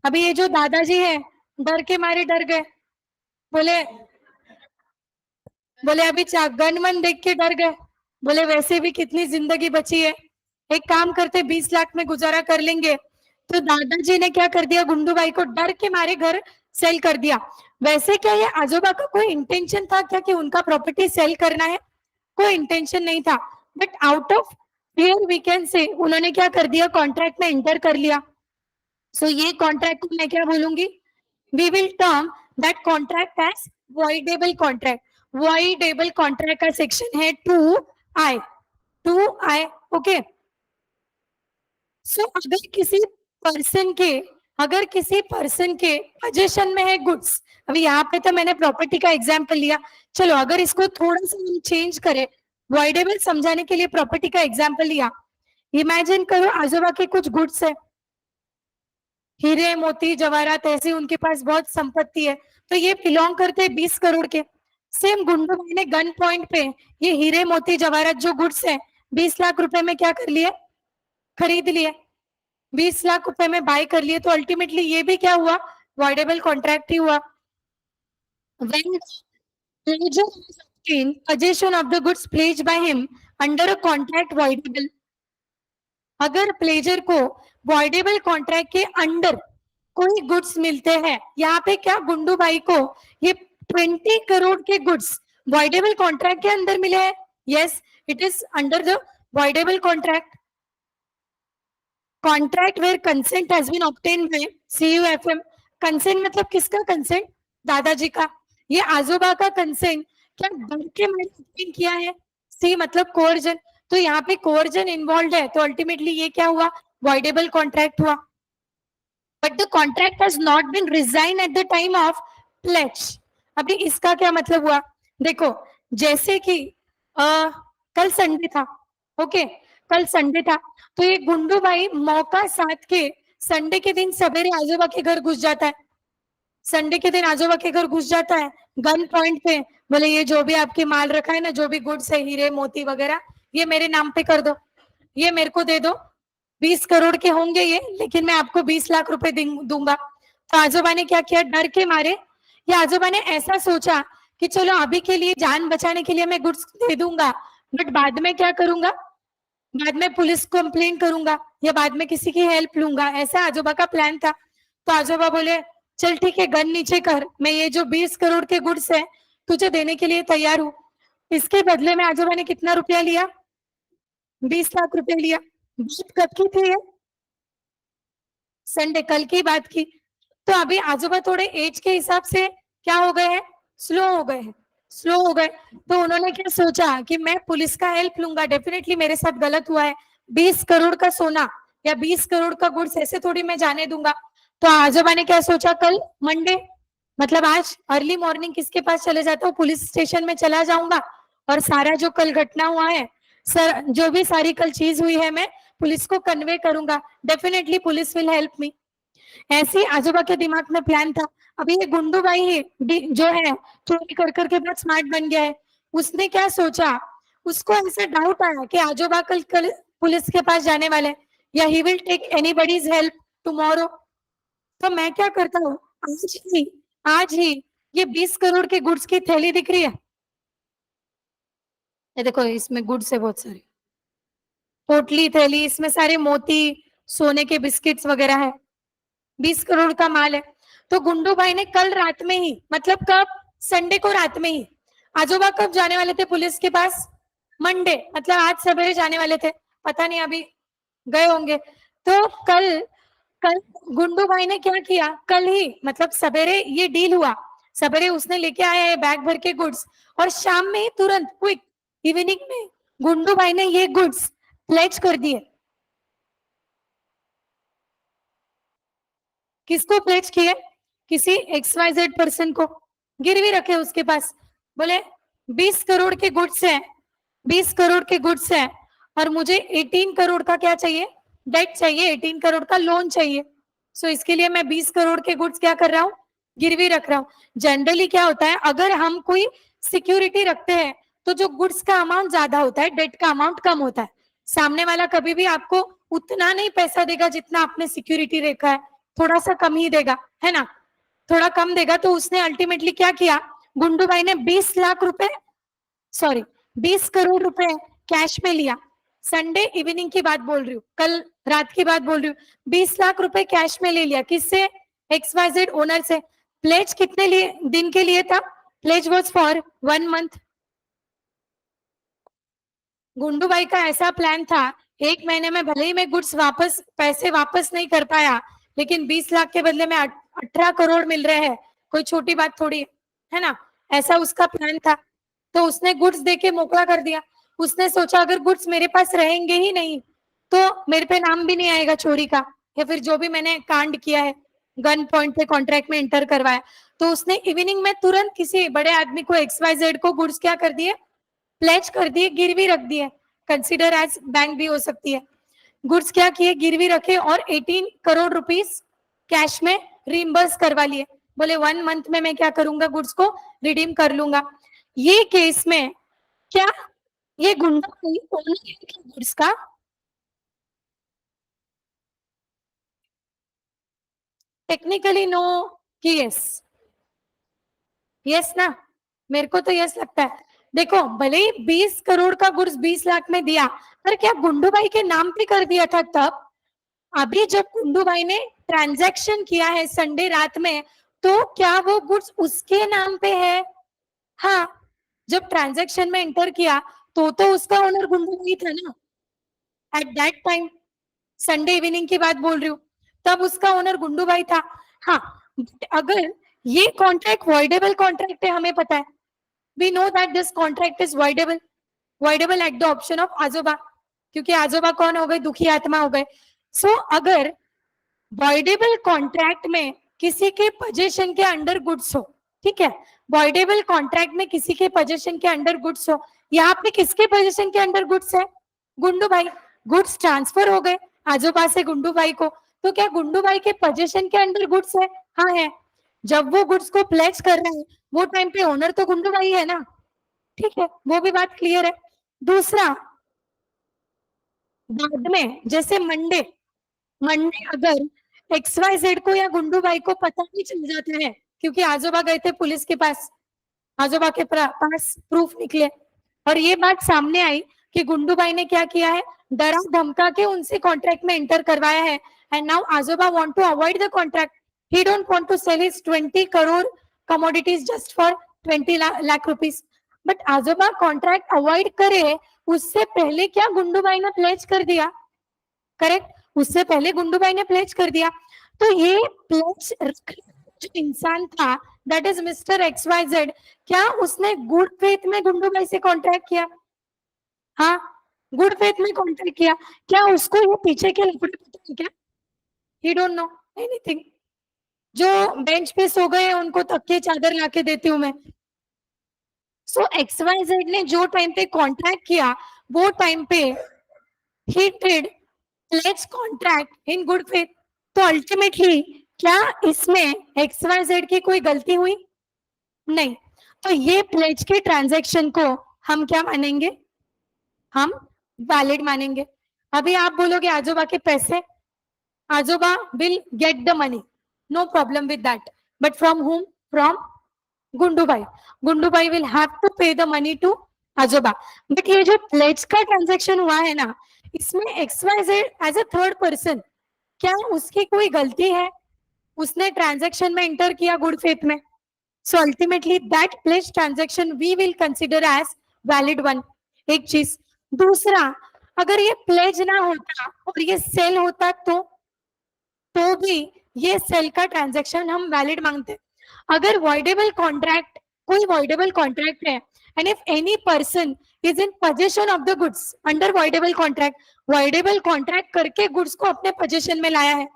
अभी ये जो दादाजी है डर के मारे डर गए, बोले बोले अभी गन मन देख के डर गए, बोले वैसे भी कितनी जिंदगी बची है, एक काम करते 20 लाख में गुजारा कर लेंगे। तो दादाजी ने क्या कर दिया, गुंडू भाई को डर के मारे घर सेल कर दिया। वैसे क्या ये आजोबा का कोई इंटेंशन था क्या कि उनका प्रॉपर्टी सेल करना है? कोई इंटेंशन नहीं था, but out of fear we can say उन्होंने क्या कर दिया, कॉन्ट्रैक्ट में एंटर कर लिया। सो ये कॉन्ट्रैक्ट को मैं क्या बोलूंगी, we will term that contract as voidable contract. Voidable contract का सेक्शन है 2I, 2I, ओके। सो अगर किसी पर्सन के पोजीशन में है गुड्स, अभी यहाँ पे तो मैंने प्रॉपर्टी का एग्जांपल लिया, चलो अगर इसको थोड़ा सा हम चेंज करें, वॉइडेबल समझाने के लिए प्रॉपर्टी का एग्जांपल लिया। इमेजिन करो आजोबा के कुछ गुड्स है, हीरे मोती जवाहरात, ऐसी उनके पास बहुत संपत्ति है, तो ये बिलोंग करते हैं 20 करोड़ के। सेम गुंडू भाई ने गन पॉइंट पे ये हीरे मोती जवाहरात जो गुड्स है 20 लाख रुपए में क्या कर लिए, खरीद लिए, 20 लाख रुपए में बाय कर लिए, तो अल्टीमेटली ये भी क्या हुआ, वॉइडेबल कॉन्ट्रैक्ट ही हुआ। When pledger has obtained possession of the goods pledged by him under a contract voidable, अगर प्लेजर को वॉइडेबल कॉन्ट्रैक्ट के अंडर कोई गुड्स मिलते हैं, यहाँ पे क्या गुंडू भाई को ये 20 करोड़ के गुड्स वॉइडेबल कॉन्ट्रैक्ट के अंदर मिले हैं, yes it is under the voidable contract. Contract where consent has been obtained by CUFM। Consent मतलब किसका कंसेंट, दादाजी का, ये आजोबा का कंसेंट क्या डर के मैंने ऑब्टेन किया है, सी मतलब कोर्जन, तो यहाँ पे कोर्जन इन्वॉल्व है, तो अल्टीमेटली ये क्या हुआ, वॉइडेबल कॉन्ट्रैक्ट हुआ। But the contract has not been resign at the time of pledge. अभी इसका क्या मतलब हुआ, देखो जैसे कि कल संडे था, ओके, कल संडे था, तो ये गुंडू भाई मौका साथ के संडे के दिन सवेरे आजोबा के घर घुस जाता है, संडे के दिन आजोबा के घर घुस जाता है, गन पॉइंट पे बोले ये जो भी आपके माल रखा है ना, जो भी गुड्स है हीरे मोती वगैरह, ये मेरे नाम पे कर दो, ये मेरे को दे दो, 20 करोड़ के होंगे ये, लेकिन मैं आपको 20 लाख रुपए दूंगा। तो आजोबा ने क्या किया, डर के मारे, या आजोबा ने ऐसा सोचा कि चलो अभी के लिए जान बचाने के लिए मैं गुड्स दे दूंगा, बट बाद में क्या करूंगा, बाद में पुलिस को कंप्लेन करूंगा या बाद में किसी की हेल्प लूंगा, ऐसा आजोबा का प्लान था। तो आजोबा बोले चल ठीक है गन नीचे कर, मैं ये जो 20 करोड़ के गुड्स है तुझे देने के लिए तैयार हूँ। इसके बदले में आजोबा ने कितना रुपया लिया, 20 लाख रुपए लिया। बात कब की थी ये? संडे, कल की बात की। तो अभी आजोबा थोड़े एज के हिसाब से क्या हो गए हैं, स्लो हो गए हैं, स्लो हो गए। तो उन्होंने क्या सोचा कि मैं पुलिस का हेल्प लूंगा, डेफिनेटली मेरे साथ गलत हुआ है, 20 करोड़ का सोना या 20 करोड़ का गुड्स ऐसे थोड़ी मैं जाने दूंगा। तो आजोबा ने क्या सोचा, कल मंडे, मतलब आज अर्ली मॉर्निंग किसके पास चले जाता हूँ, पुलिस स्टेशन में चला जाऊंगा और सारा जो कल घटना हुआ है, सर जो भी सारी कल चीज हुई है, मैं पुलिस को कन्वे करूंगा, definitely police will help me. ऐसे ही आजोबा के दिमाग में प्लान था। अभी ये गुंडू भाई ही जो है, चोरी कर करके बहुत स्मार्ट बन गया है। उसने क्या सोचा, उसको ऐसा डाउट आया कि आजोबा कल कल पुलिस के पास जाने वाले हैं, या he will take anybody's help tomorrow. तो मैं क्या करता हूँ, आज ही ये 20 करोड़ के गुड्स की थैली दिख रही है, ये देखो इसमें गुड्स है बहुत सारे, पोटली थैली, इसमें सारे मोती, सोने के बिस्किट्स वगैरह है, 20 करोड़ का माल है। तो गुंडू भाई ने कल रात में ही, मतलब कब, संडे को रात में ही, आजोबा कब जाने वाले थे पुलिस के पास, मंडे, मतलब आज सवेरे जाने वाले थे, पता नहीं अभी गए होंगे। तो कल कल गुंडू भाई ने क्या किया, कल ही मतलब सवेरे ये डील हुआ, सवेरे उसने लेके आया है बैग भर के गुड्स, और शाम में तुरंत क्विक इवनिंग में गुंडू भाई ने ये गुड्स प्लेज कर दिए। किसको प्लेज किए, किसी XYZ पर्सन को, गिरवी रखे उसके पास, बोले 20 करोड़ के गुड्स है, 20 करोड़ के गुड्स है, और मुझे 18 करोड़ का क्या चाहिए, डेट चाहिए, 18 करोड़ का लोन चाहिए। सो इसके लिए मैं 20 करोड़ के गुड्स क्या कर रहा हूँ, गिरवी रख रहा हूँ। जनरली क्या होता है, अगर हम कोई सिक्योरिटी रखते हैं तो जो गुड्स का अमाउंट ज्यादा होता है, डेट का अमाउंट कम होता है। सामने वाला कभी भी आपको उतना नहीं पैसा देगा जितना आपने सिक्योरिटी रखा है, थोड़ा सा कम ही देगा, है ना, थोड़ा कम देगा। तो उसने अल्टीमेटली क्या किया, गुंडू भाई ने 20 लाख रुपए, सॉरी 20 करोड़ रुपए कैश में लिया। संडे इवनिंग की बात बोल रही हूँ, कल रात की बात बोल रही हूँ। 20 लाख रुपए कैश में ले लिया, किससे, XYZ ओनर से। प्लेज कितने लिए दिन के लिए था, pledge was for 1 month. Gundu भाई का ऐसा प्लान था, 1 महीने में भले ही मैं गुड्स वापस, पैसे वापस नहीं कर पाया, लेकिन 20 लाख के बदले में 18 करोड़ मिल रहे हैं, कोई छोटी बात थोड़ी है ना, ऐसा उसका प्लान था। तो उसने गुड्स देके मोकला कर दिया। उसने सोचा अगर गुड्स मेरे पास रहेंगे ही नहीं तो मेरे पे नाम भी नहीं आएगा चोरी का, या फिर जो भी मैंने कांड किया है, गन पॉइंट पे कॉन्ट्रैक्ट में इंटर करवाया। तो उसने इवनिंग में तुरंत किसी बड़े आदमी को, XYZ को गुड्स क्या कर दिए, प्लेज कर दिए, गिरवी रख दिए, कंसिडर एज बैंक भी हो सकती है। गुड्स क्या किए, गिरवी रखे, और 18 करोड़ रुपीस कैश में रिम्बर्स करवा लिए। बोले 1 मंथ में मैं क्या करूंगा, गुड्स को रिडीम कर लूंगा। ये केस में क्या ये गुंडा कोई ओनर है क्या गुड्स का, टेक्निकली नो कि यस, यस ना, मेरे को तो यस लगता है। देखो भले ही 20 करोड़ का गुड्स 20 लाख में दिया, पर क्या गुंडू भाई के नाम पे कर दिया था तब, अभी जब गुंडू भाई ने ट्रांजैक्शन किया है संडे रात में, तो क्या वो गुड्स उसके नाम पे है, हाँ, जब ट्रांजैक्शन में एंटर किया तो उसका ओनर गुंडू भाई था ना, at that time, Sunday evening की बात बोल रही हूँ, तब उसका ओनर गुंडू भाई था। हाँ, अगर ये कॉन्ट्रैक्ट वॉइडेबल कॉन्ट्रैक्ट है, हमें पता है, we know that this contract is voidable, voidable at the option of आजोबा, क्योंकि आजोबा कौन हो गए, दुखी आत्मा हो गए। सो अगर वॉइडेबल कॉन्ट्रैक्ट में किसी के पोजीशन के अंडर गुड्स हो, ठीक है, वॉइडेबल कॉन्ट्रैक्ट में किसी के पोजीशन के अंडर गुड्स हो, यहाँ पे किसके पोजीशन के अंडर गुड्स है, गुंडू भाई, गुड्स ट्रांसफर हो गए आजोबा से गुंडू भाई को, तो क्या गुंडू भाई के पोजीशन के अंडर गुड्स है, हाँ है। जब वो गुड्स को प्लेज कर रहे हैं वो टाइम पे ओनर तो गुंडू भाई है ना, ठीक है, वो भी बात क्लियर है। दूसरा, बाद में जैसे मंडे, मंडे अगर XYZ को या गुंडू भाई को पता नहीं चल जाता है, क्योंकि आजोबा गए थे पुलिस के पास, आजोबा के पास प्रूफ निकले, और ये बात सामने आई कि गुंडू भाई ने क्या किया है, डरा धमका के उनसे कॉन्ट्रैक्ट में एंटर करवाया है, एंड नाउ आजोबा want to avoid the contract, he don't want to sell his 20 crore commodities just for 20 lakh rupees. But आजोबा कॉन्ट्रैक्ट अवॉइड करे उससे पहले क्या गुंडूबाई ने प्लेज कर दिया, करेक्ट, उससे पहले गुंडूबाई ने प्लेज कर दिया। तो ये प्लेज जो इंसान था that is mister X Y Z, क्या उसने गुड फेथ में गुंडूबाई से कॉन्ट्रैक्ट किया? हाँ, गुड फेथ में कॉन्ट्रैक्ट किया। क्या उसको ये पीछे के लफड़े पता है क्या? ही डोंट नो एनीथिंग। जो बेंच पे सो गए उनको तकिए चादर लाके देती हूँ मैं। सो एक्स वाई जेड ने जो टाइम पे कॉन्ट्रैक्ट किया वो टाइम पे he did pledge contract in good faith. तो अल्टीमेटली क्या इसमें एक्स वाई जेड की कोई गलती हुई? नहीं। तो ये प्लेज के ट्रांजैक्शन को हम क्या मानेंगे? हम वैलिड मानेंगे। अभी आप बोलोगे आजोबा के पैसे, Ajoba will get the money, no problem with that, but from whom? From Gundubai. Gundubai will have to pay the money to Ajoba. But ये जो प्लेज का ट्रांजैक्शन हुआ है ना, इसमें X Y Z as a third person, क्या उसकी कोई गलती है? उसने ट्रांजैक्शन में एंटर किया गुड फेथ में, so ultimately that pledge transaction we will consider as valid one. एक चीज। दूसरा, अगर ये प्लेज ना होता और ये सेल होता तो भी ये सेल का ट्रांजैक्शन हम वैलिड मांगते। अगर वॉइडेबल कॉन्ट्रैक्ट, कोई वॉइडेबल कॉन्ट्रैक्ट है and if any person is in position of the goods under voidable contract, voidable contract करके गुड्स को अपने पोजीशन में लाया है,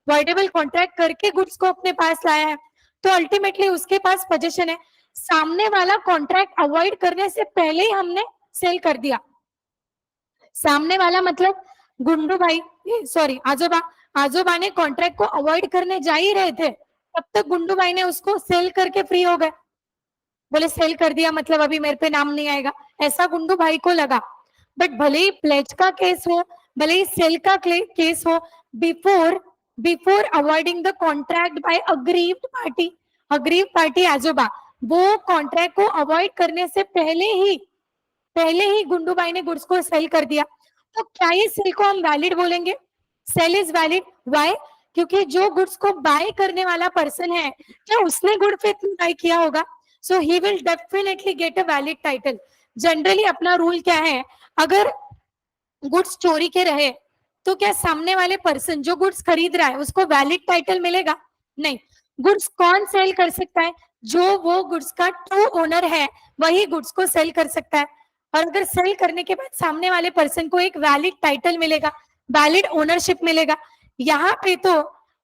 वॉइडेबल कॉन्ट्रैक्ट करके गुड्स को अपने पास लाया है, तो अल्टीमेटली उसके पास पोजीशन है। सामने वाला कॉन्ट्रैक्ट अवॉइड करने से पहले ही हमने सेल कर दिया। सामने वाला मतलब गुंडू भाई, सॉरी आजोबा, आजोबा ने कॉन्ट्रैक्ट को अवॉइड करने जा ही रहे थे, तब तक गुंडू भाई ने उसको सेल करके फ्री हो गए। बोले सेल कर दिया मतलब अभी मेरे पे नाम नहीं आएगा, ऐसा गुंडू भाई को लगा। बट भले ही प्लेज का केस हो, भले ही सेल का केस हो, before before avoiding the contract by aggrieved party, aggrieved party आजोबा, वो कॉन्ट्रैक्ट को अवॉइड करने से पहले ही गुंडूबाई ने गुड्स को सेल कर दिया। तो क्या ये सेल को हम वैलिड बोलेंगे? Sale is valid. व्हाई? क्योंकि जो गुड्स को बाय करने वाला पर्सन है, क्या उसने गुड फेथ में बाय किया होगा? So he will definitely get a valid title. Generally अपना रूल क्या है, अगर गुड्स चोरी के रहे तो क्या सामने वाले पर्सन जो गुड्स खरीद रहा है उसको वैलिड टाइटल मिलेगा? नहीं। गुड्स कौन सेल कर सकता है? जो वो गुड्स का ट्रू ओनर है वही गुड्स को सेल कर सकता है। और अगर सेल करने के बाद सामने वाले पर्सन को एक वैलिड टाइटल मिलेगा, वैलिड ओनरशिप मिलेगा। यहाँ पे तो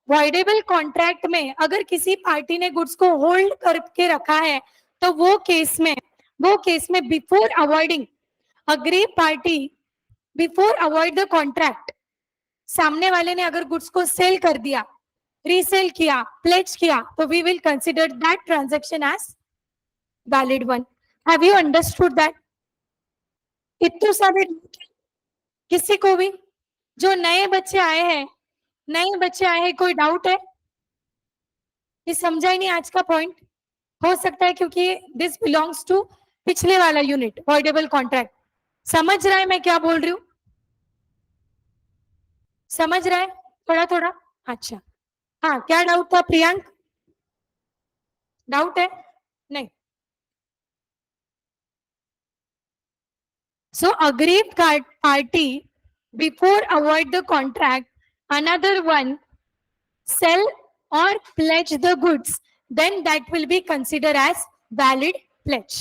वॉइडेबल कॉन्ट्रैक्ट में अगर किसी पार्टी ने गुड्स को होल्ड करके रखा है तो वो केस में before avoiding agree party, before avoid the contract, सामने वाले ने अगर गुड्स को सेल कर दिया, रीसेल किया, प्लेज किया, तो we will consider that transaction as valid one. Have you understood that? इतने सारे किसी को भी, जो नए बच्चे आए हैं, कोई डाउट है? ये समझा ही नहीं आज का पॉइंट? हो सकता है क्योंकि दिस बिलोंग्स टू पिछले वाला यूनिट वॉइडेबल कॉन्ट्रैक्ट। समझ रहा है मैं क्या बोल रही हूँ? समझ रहा है थोड़ा थोड़ा? अच्छा, हाँ, क्या डाउट था प्रियांक? डाउट है? नहीं। So agreed party before avoid the contract, another one sell or pledge the goods, then that will be considered as valid pledge,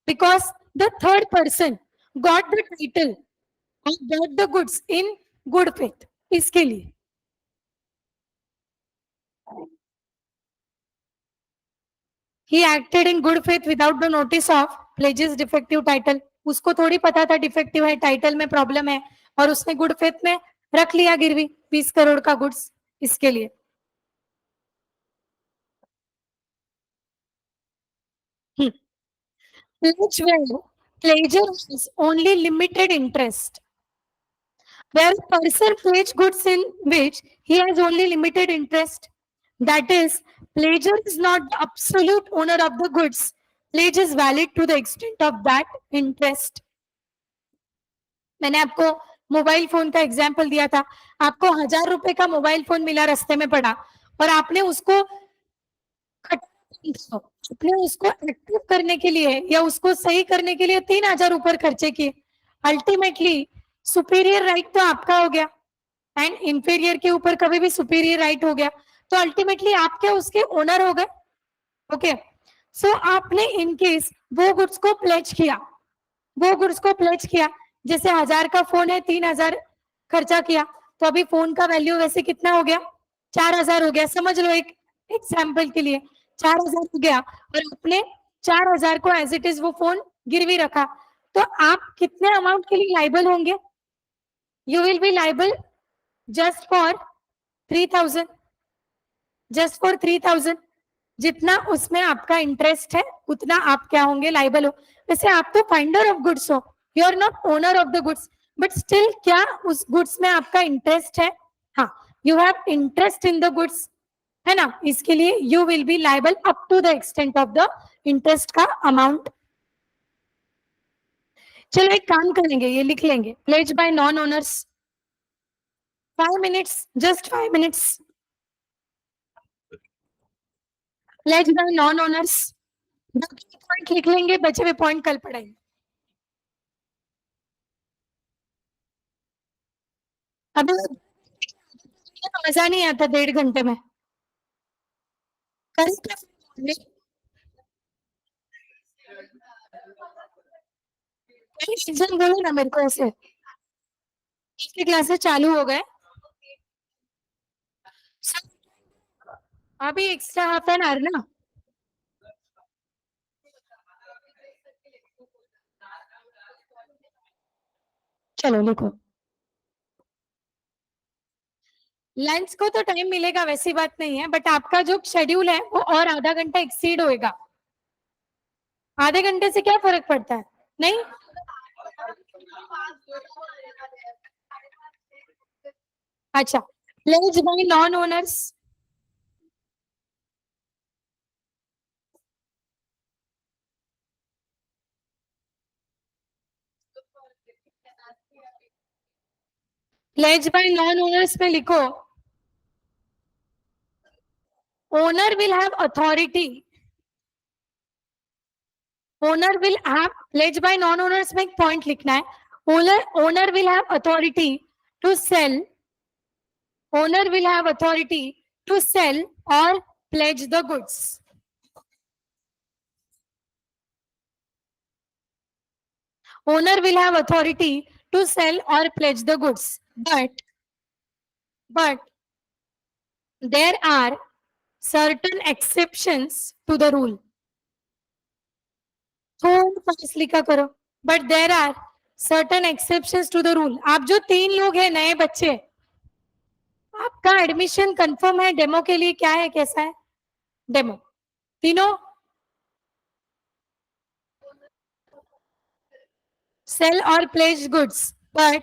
because the third person got the title and got the goods in good faith. इसके लिए he acted in good faith without the notice of pledges defective title. उसको थोड़ी पता था defective है, title में problem है, और उसने गुड फेथ में रख लिया गिरवी 20 करोड़ का गुड्स, इसके लिए। Pledge where pledger has only limited interest, where a person pledge goods in which he has only limited interest. That is, pledger is not the absolute owner of the goods. Pledge is valid to the extent of that interest. मैंने आपको mobile phone का example दिया था, आपको 1000 रुपए का mobile phone मिला रास्ते में पड़ा और आपने उसको आपने उसको एक्टिव करने के लिए या उसको सही करने के लिए 3,000 ऊपर खर्चे किए, अल्टीमेटली सुपीरियर राइट तो आपका हो गया एंड इंफीरियर के ऊपर कभी भी सुपीरियर राइट हो गया, तो अल्टीमेटली आप क्या उसके ओनर हो गए। ओके, सो आपने इनकेस वो गुड्स को प्लेज किया, वो गुड्स को प्लेज किया, जैसे 1,000 का फोन है, 3,000 खर्चा किया, तो अभी फोन का वैल्यू वैसे कितना हो गया, 4,000 हो गया, समझ लो एक एग्जाम्पल के लिए 4,000 हो गया, और आपने 4,000 को एज इट इज वो फोन गिरवी रखा, तो आप कितने अमाउंट के लिए लाइबल होंगे, you will be liable just for 3,000, just for 3,000, जितना उसमें आपका इंटरेस्ट है उतना आप क्या होंगे, लाइबल हो। वैसे आप तो फाइंडर ऑफ गुड्स हो, you are not owner of the goods, but still क्या उस गुड्स में आपका इंटरेस्ट है, हाँ, you have interest in the goods, है ना, इसके लिए you will be liable up to the extent of the interest का अमाउंट। चलो एक काम करेंगे, ये लिख लेंगे, pledge by non owners, 5 minutes, just 5 minutes, pledge by non owners, point लिख लेंगे, बचे हुए पॉइंट कल पढ़ाएंगे। अभी मजा नहीं आता 1.5 घंटे में, कल बोलो ना मेरे को ऐसे, पिछली क्लासेस चालू हो गए, अभी एक्स्ट्रा हाफ एन आवर ना, चलो लिखो, लंच को तो टाइम मिलेगा, वैसी बात नहीं है, बट आपका जो शेड्यूल है वो और आधा घंटा एक्सीड होएगा, आधे घंटे से क्या फर्क पड़ता है, नहीं, अच्छा, pledge by non owners, pledge by non owners में लिखो, owner will have authority, owner will have, pledge by non owners में एक पॉइंट लिखना है, owner will have authority to sell, owner will have authority to sell or pledge the goods. Owner will have authority to sell or pledge the goods. But there are certain exceptions to the rule. थोड़ा पास लिखा करो, but there are certain exceptions to the rule. आप जो 3 लोग हैं नए बच्चे, आपका एडमिशन कंफर्म है डेमो के लिए, क्या है कैसा है डेमो, तीनों sell or pledge goods, but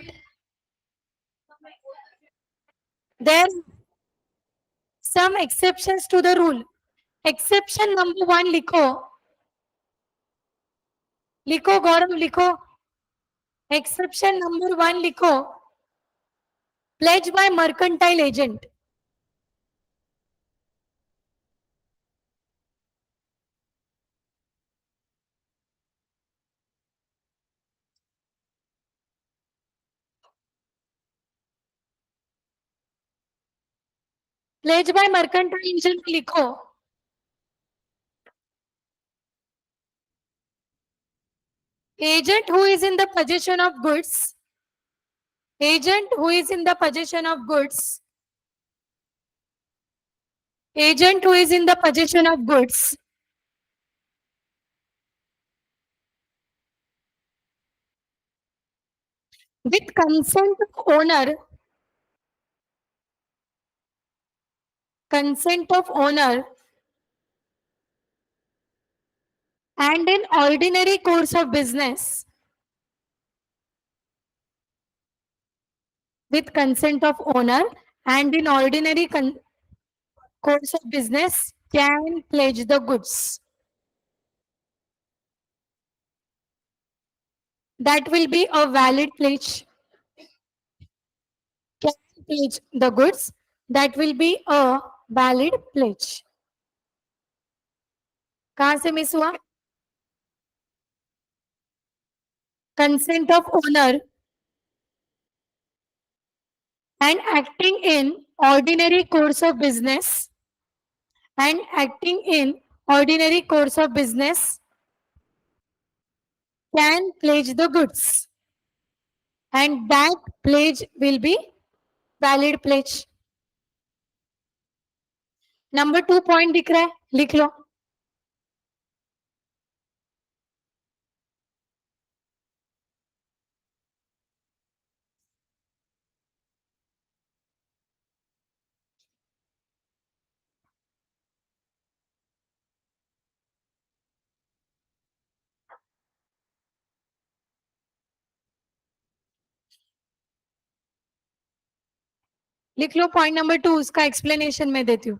there some exceptions to the rule. Exception number 1 लिखो, लिखो गौरव लिखो, एक्सेप्शन नंबर 1 लिखो, pledge by mercantile agent, pledge by mercantile agent लिखो, agent who is in the possession of goods, agent who is in the possession of goods, agent who is in the possession of goods with consent of owner, consent of owner and in ordinary course of business, with consent of owner and in ordinary course of business can pledge the goods. That will be a valid pledge. Can pledge the goods. That will be a valid pledge. कहां से miss हुआ? Consent of owner and acting in ordinary course of business and acting in ordinary course of business can pledge the goods and that pledge will be valid pledge. Number 2 point दिख रहा है, लिख लो. लिख लो point number 2, उसका explanation मैं देती हूँ.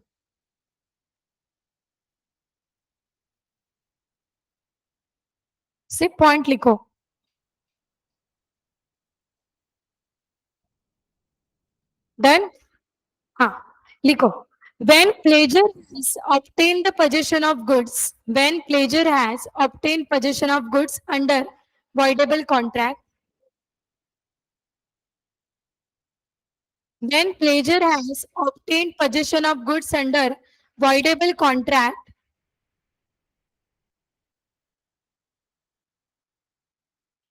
सिर्फ पॉइंट लिखो. डन. हाँ, लिखो. When pleasure has obtained the possession of goods, when pleasure has obtained possession of goods under voidable contract, when pleasure has obtained possession of goods under voidable contract,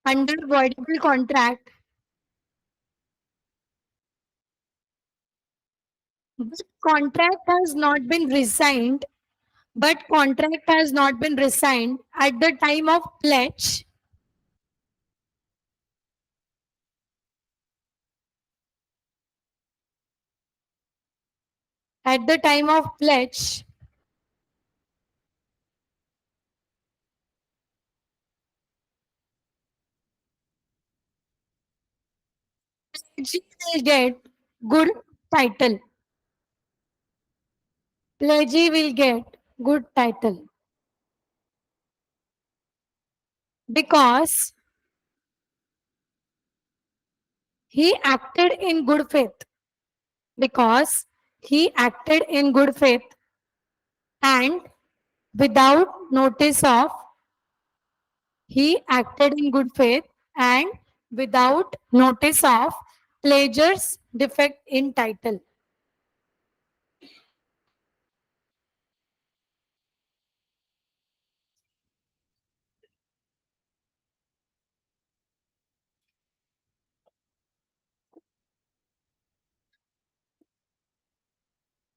under voidable contract, but contract has not been resigned, but contract has not been resigned at the time of pledge, at the time of pledge, pledgee will get good title. Pledgee will get good title because he acted in good faith. Because he acted in good faith and without notice of, he acted in good faith and without notice of pledger's defect in title.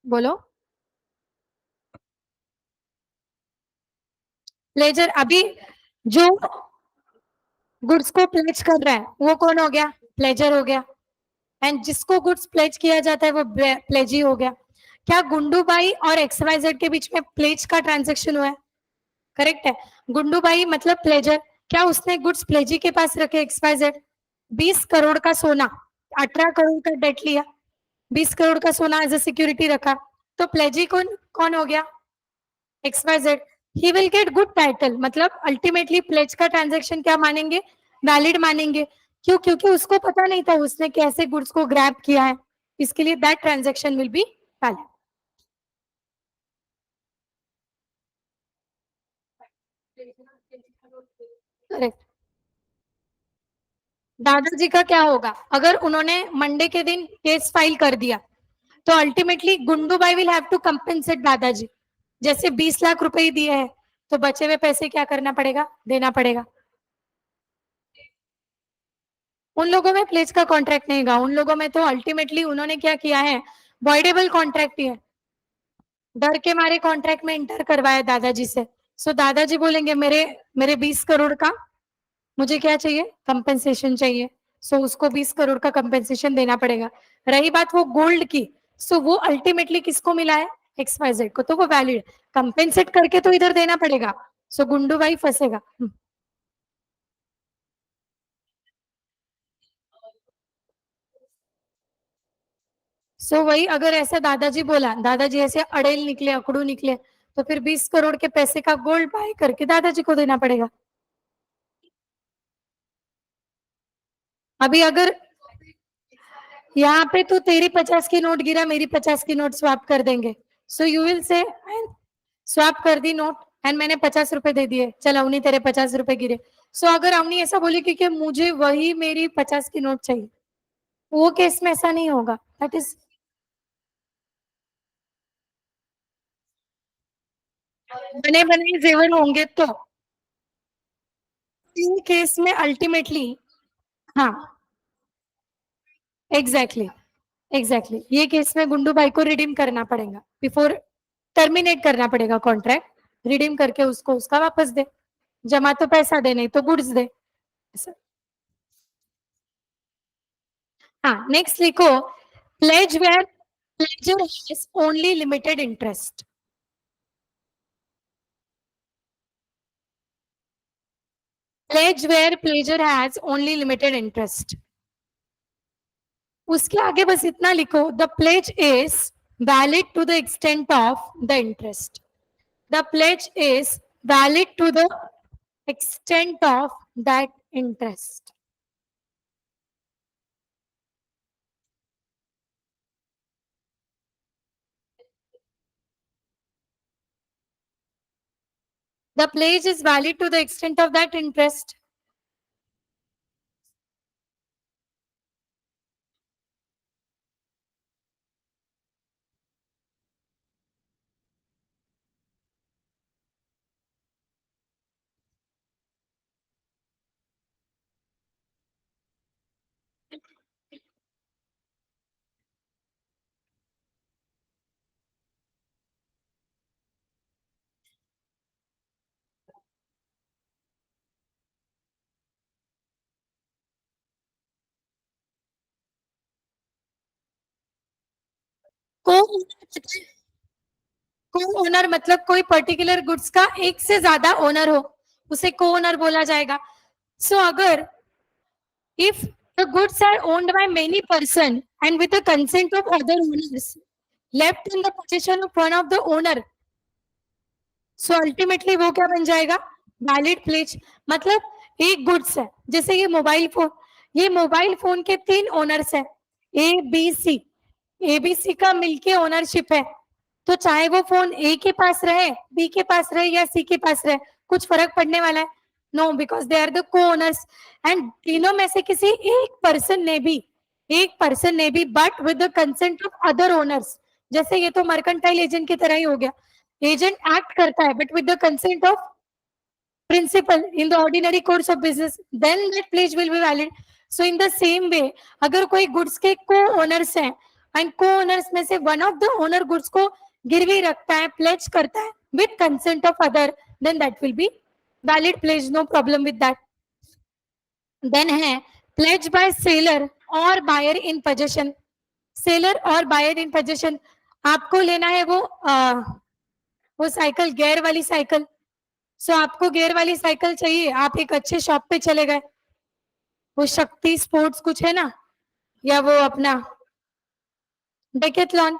बोलो. Pleasure अभी जो goods को pledge कर रहा है वो कौन हो गया? प्लेजर हो गया. एंड जिसको गुड्स प्लेज किया जाता है वो प्लेजी हो गया. क्या गुंडू भाई और एक्सवाइजेड के बीच में प्लेज का ट्रांजेक्शन हुआ है? करेक्ट है. गुंडू भाई मतलब प्लेजर. क्या उसने गुड्स प्लेजी के पास रखे? एक्सवाइजेड 20 करोड़ का सोना, 18 करोड़ का डेट लिया, 20 करोड़ का सोना एज ए सिक्योरिटी रखा, तो प्लेजी कौन कौन हो गया? XYZ. He will get good title. मतलब अल्टीमेटली प्लेज का ट्रांजेक्शन क्या मानेंगे? वैलिड मानेंगे. क्यों? क्योंकि उसको पता नहीं था उसने कैसे गुड्स को ग्रैब किया है, इसके लिए that transaction will be valid. Correct. दादाजी का क्या होगा अगर उन्होंने मंडे के दिन केस फाइल कर दिया? तो अल्टीमेटली गुंडू भाई विल हैव टू कंपेंसेट दादाजी. जैसे 20 लाख रुपए ही दिए हैं तो बचे हुए पैसे क्या करना पड़ेगा? देना पड़ेगा. उन लोगों में प्लेज का कॉन्ट्रैक्ट नहीं गा. उन लोगों में तो अल्टीमेटली उन्होंने क्या किया है? वॉइडेबल कॉन्ट्रैक्ट ही है. डर के मारे कॉन्ट्रैक्ट में इंटर करवाया दादाजी से. सो दादाजी बोलेंगे मेरे मेरे 20 करोड़ का मुझे क्या चाहिए? कंपेंसेशन चाहिए. सो उसको 20 करोड़ का कंपेंसेशन देना पड़ेगा. रही बात वो गोल्ड की, सो वो अल्टीमेटली किसको मिला है? XYZ को. तो वो वैलिड. कंपेंसेट करके तो इधर देना पड़ेगा. सो गुंडू भाई फंसेगा. सो वही अगर ऐसा दादाजी बोला, दादाजी ऐसे अड़ेल निकले, अकड़ू निकले, तो फिर 20 करोड़ के पैसे का गोल्ड बाय करके दादाजी को देना पड़ेगा. अभी अगर यहाँ पे तो तेरी 50 की नोट गिरा, मेरी 50 की नोट स्वैप कर देंगे. सो यू विल से स्वैप कर दी नोट. एंड मैंने 50 रुपए दे दिए, चल अवनी तेरे 50 रुपए गिरे। सो अगर अवनी ऐसा बोले कि मुझे वही मेरी 50 की नोट चाहिए, वो केस में ऐसा नहीं होगा। दैट इज बने बनाए जेवर होंगे तो इन केस में अल्टीमेटली, हाँ एग्जैक्टली एग्जैक्टली, ये केस में गुंडू भाई को रिडीम करना पड़ेगा, बिफोर टर्मिनेट करना पड़ेगा कॉन्ट्रैक्ट, रिडीम करके उसको उसका वापस दे, जमा तो पैसा दे नहीं तो गुड्स दे। हाँ नेक्स्ट लिखो, pledge where pledgor has only limited interest. Pledge where pledgor has only limited interest, उसके आगे बस इतना लिखो, the pledge is valid to the extent of the interest. The pledge is valid to the extent of that interest. The pledge is valid to the extent of that interest. को owner मतलब कोई particular goods का एक से ज्यादा owner हो, उसे को ओनर बोला जाएगा। सो अगर if the goods are owned by many person and with the consent of other owners left in the position of one of the owner, so ultimately वो क्या बन जाएगा, वैलिड प्लेज। मतलब एक गुड्स है, जैसे ये मोबाइल फोन, ये मोबाइल फोन के 3 ओनर्स है, ए बी सी, एबीसी का मिलके ओनरशिप है, तो चाहे वो फोन ए के पास रहे, बी के पास रहे या सी के पास रहे, कुछ फर्क पड़ने वाला है? No, because they are the co owners. And तीनों में से किसी एक पर्सन ने भी but with the consent of other owners, जैसे ये तो मर्केंटाइल एजेंट की तरह ही हो गया, एजेंट एक्ट करता है but with the consent of principal in the ordinary course of business, then that pledge will be valid. So in the same way, अगर कोई गुड्स के को ओनर्स हैं एंड को ओनर्स में से one of the owner goods को गिरवी रखता है, प्लेज करता है with consent of other, then that will be valid pledge, no problem with that. Then है प्लेज बाय सेलर और बायर इन पोजेशन। सेलर और बायर इन पोजेशन, आपको लेना है वो साइकिल, गेयर वाली साइकिल। सो आपको गियर वाली साइकिल चाहिए, आप एक अच्छे शॉप पे चले गए, वो शक्ति स्पोर्ट्स कुछ है ना, या वो अपना डेकेथलॉन,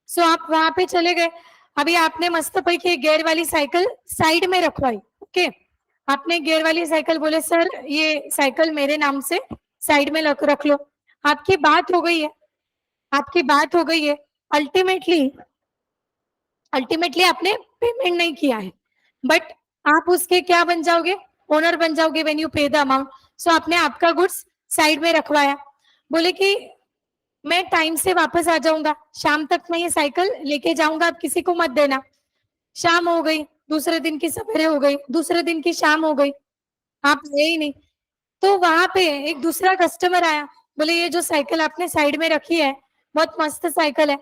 सो आप वहां पे चले गए। अभी आपने मस्त पैकी गियर वाली साइकिल साइड में रखवाई, ओके, आपने गियर वाली साइकिल बोले सर ये साइकिल मेरे नाम से साइड में रख लो, आपकी बात हो गई है, आपकी बात हो गई है, अल्टीमेटली अल्टीमेटली आपने पेमेंट नहीं किया है, बट आप उसके क्या बन जाओगे, ओनर बन जाओगे व्हेन यू पे द अमाउंट। सो आपने आपका गुड्स साइड में रखवाया, बोले कि मैं टाइम से वापस आ जाऊंगा, शाम तक मैं ये साइकिल लेके जाऊंगा, आप किसी को मत देना। शाम हो गई, दूसरे दिन की सवेरे हो गई, दूसरे दिन की शाम हो गई, आप ले ही नहीं। तो वहां पे एक दूसरा कस्टमर आया, बोले ये जो साइकिल आपने साइड में रखी है बहुत मस्त साइकिल है,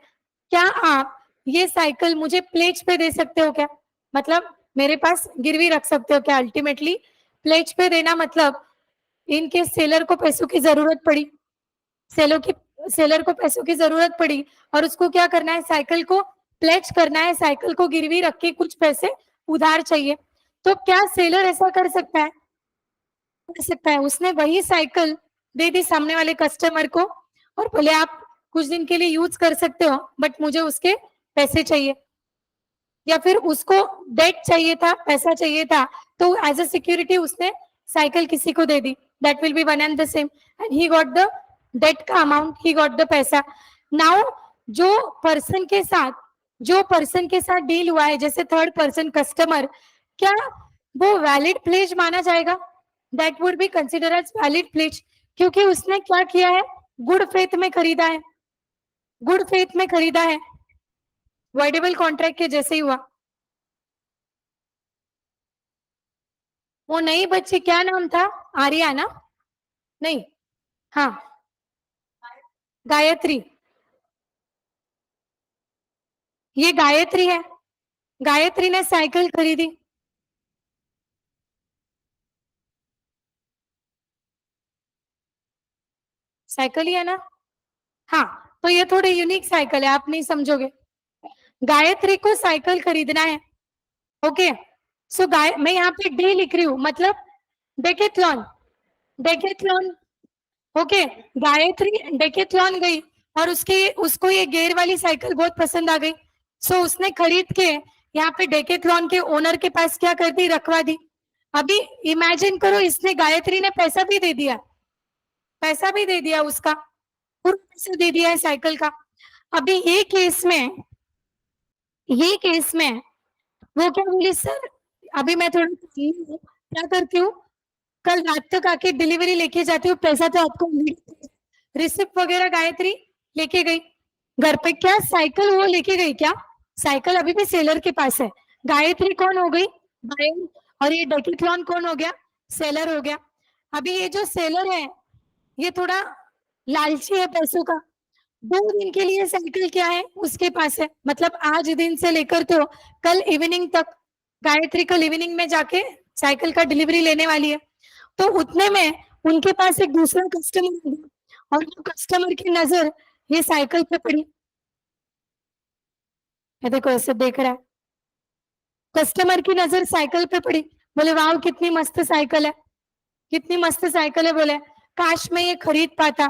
क्या आप ये साइकिल मुझे प्लेज पे दे सकते हो क्या, मतलब मेरे पास गिरवी रख सकते हो क्या। अल्टीमेटली प्लेज पे देना मतलब इनके सेलर को पैसों की जरूरत पड़ी, सेलर को पैसों की जरूरत पड़ी और उसको क्या करना है, साइकिल को प्लेज करना है, साइकिल को गिरवी रख के कुछ पैसे उधार चाहिए। तो क्या सेलर ऐसा कर सकता है, कर सकता है, उसने वही साइकिल दे दी सामने वाले कस्टमर को और बोले आप कुछ दिन के लिए यूज कर सकते हो बट मुझे उसके पैसे चाहिए, या फिर उसको डेट चाहिए था, पैसा चाहिए था, तो एज अ सिक्योरिटी उसने साइकिल किसी को दे दी, that will be one and the same, and he got the debt का amount, he got the paisa. Now जो पर्सन के साथ डील हुआ है, जैसे थर्ड पर्सन कस्टमर, क्या वो वैलिड प्लेज माना जाएगा? That would be consider as valid pledge, क्योंकि उसने क्या किया है, गुड फेथ में खरीदा है, गुड फेथ में खरीदा है, वॉइडेबल कॉन्ट्रैक्ट के जैसे ही हुआ। वो नई बच्ची क्या नाम था? आर्या ना? नहीं, हाँ, गायत्री। ये गायत्री है, गायत्री ने साइकिल खरीदी। साइकिल ही है ना? हाँ, तो ये थोड़ी यूनिक साइकिल है, आप नहीं समझोगे। गायत्री को साइकिल खरीदना है, ओके। सो मैं यहाँ पे डी लिख रही हूँ, मतलब Decathlon, Decathlon, okay. Gayatri Decathlon गई और उसको ये गेयर वाली साइकिल बहुत पसंद आ गई। सो उसने खरीद के यहाँ पे डेकेथलॉन के ओनर के पास क्या कर दी, रखवा दी। अभी इमेजिन करो, इसने गायत्री ने पैसा भी दे दिया, पैसा भी दे दिया उसका, पूरा पैसा दे दिया है साइकिल का। अभी ये केस में वो क्या बोली, सर अभी मैं थोड़ा क्या करती हूँ, कल रात तक आके डिलीवरी लेके जाती हूँ, पैसा तो आपको रिसिप्ट वगैरह गायत्री लेके गई घर पे। क्या साइकिल वो लेके गई क्या? साइकिल अभी भी सेलर के पास है। गायत्री कौन हो गई? बायर। और ये डेकेथलॉन कौन हो गया? सेलर हो गया। अभी ये जो सेलर है ये थोड़ा लालची है पैसों का। 2 दिन के लिए साइकिल क्या है उसके पास है, मतलब आज दिन से लेकर तो कल इवनिंग तक, गायत्री कल इवनिंग में जाके साइकिल का डिलीवरी लेने वाली है। तो उतने में उनके पास एक दूसरा कस्टमर और वो कस्टमर की नजर ये साइकिल पे पड़ी। ये देखो ऐसे देख रहा है, कस्टमर की नजर साइकिल पे पड़ी। बोले वाह कितनी मस्त साइकिल है, कितनी मस्त साइकिल है। बोले काश मैं ये खरीद पाता,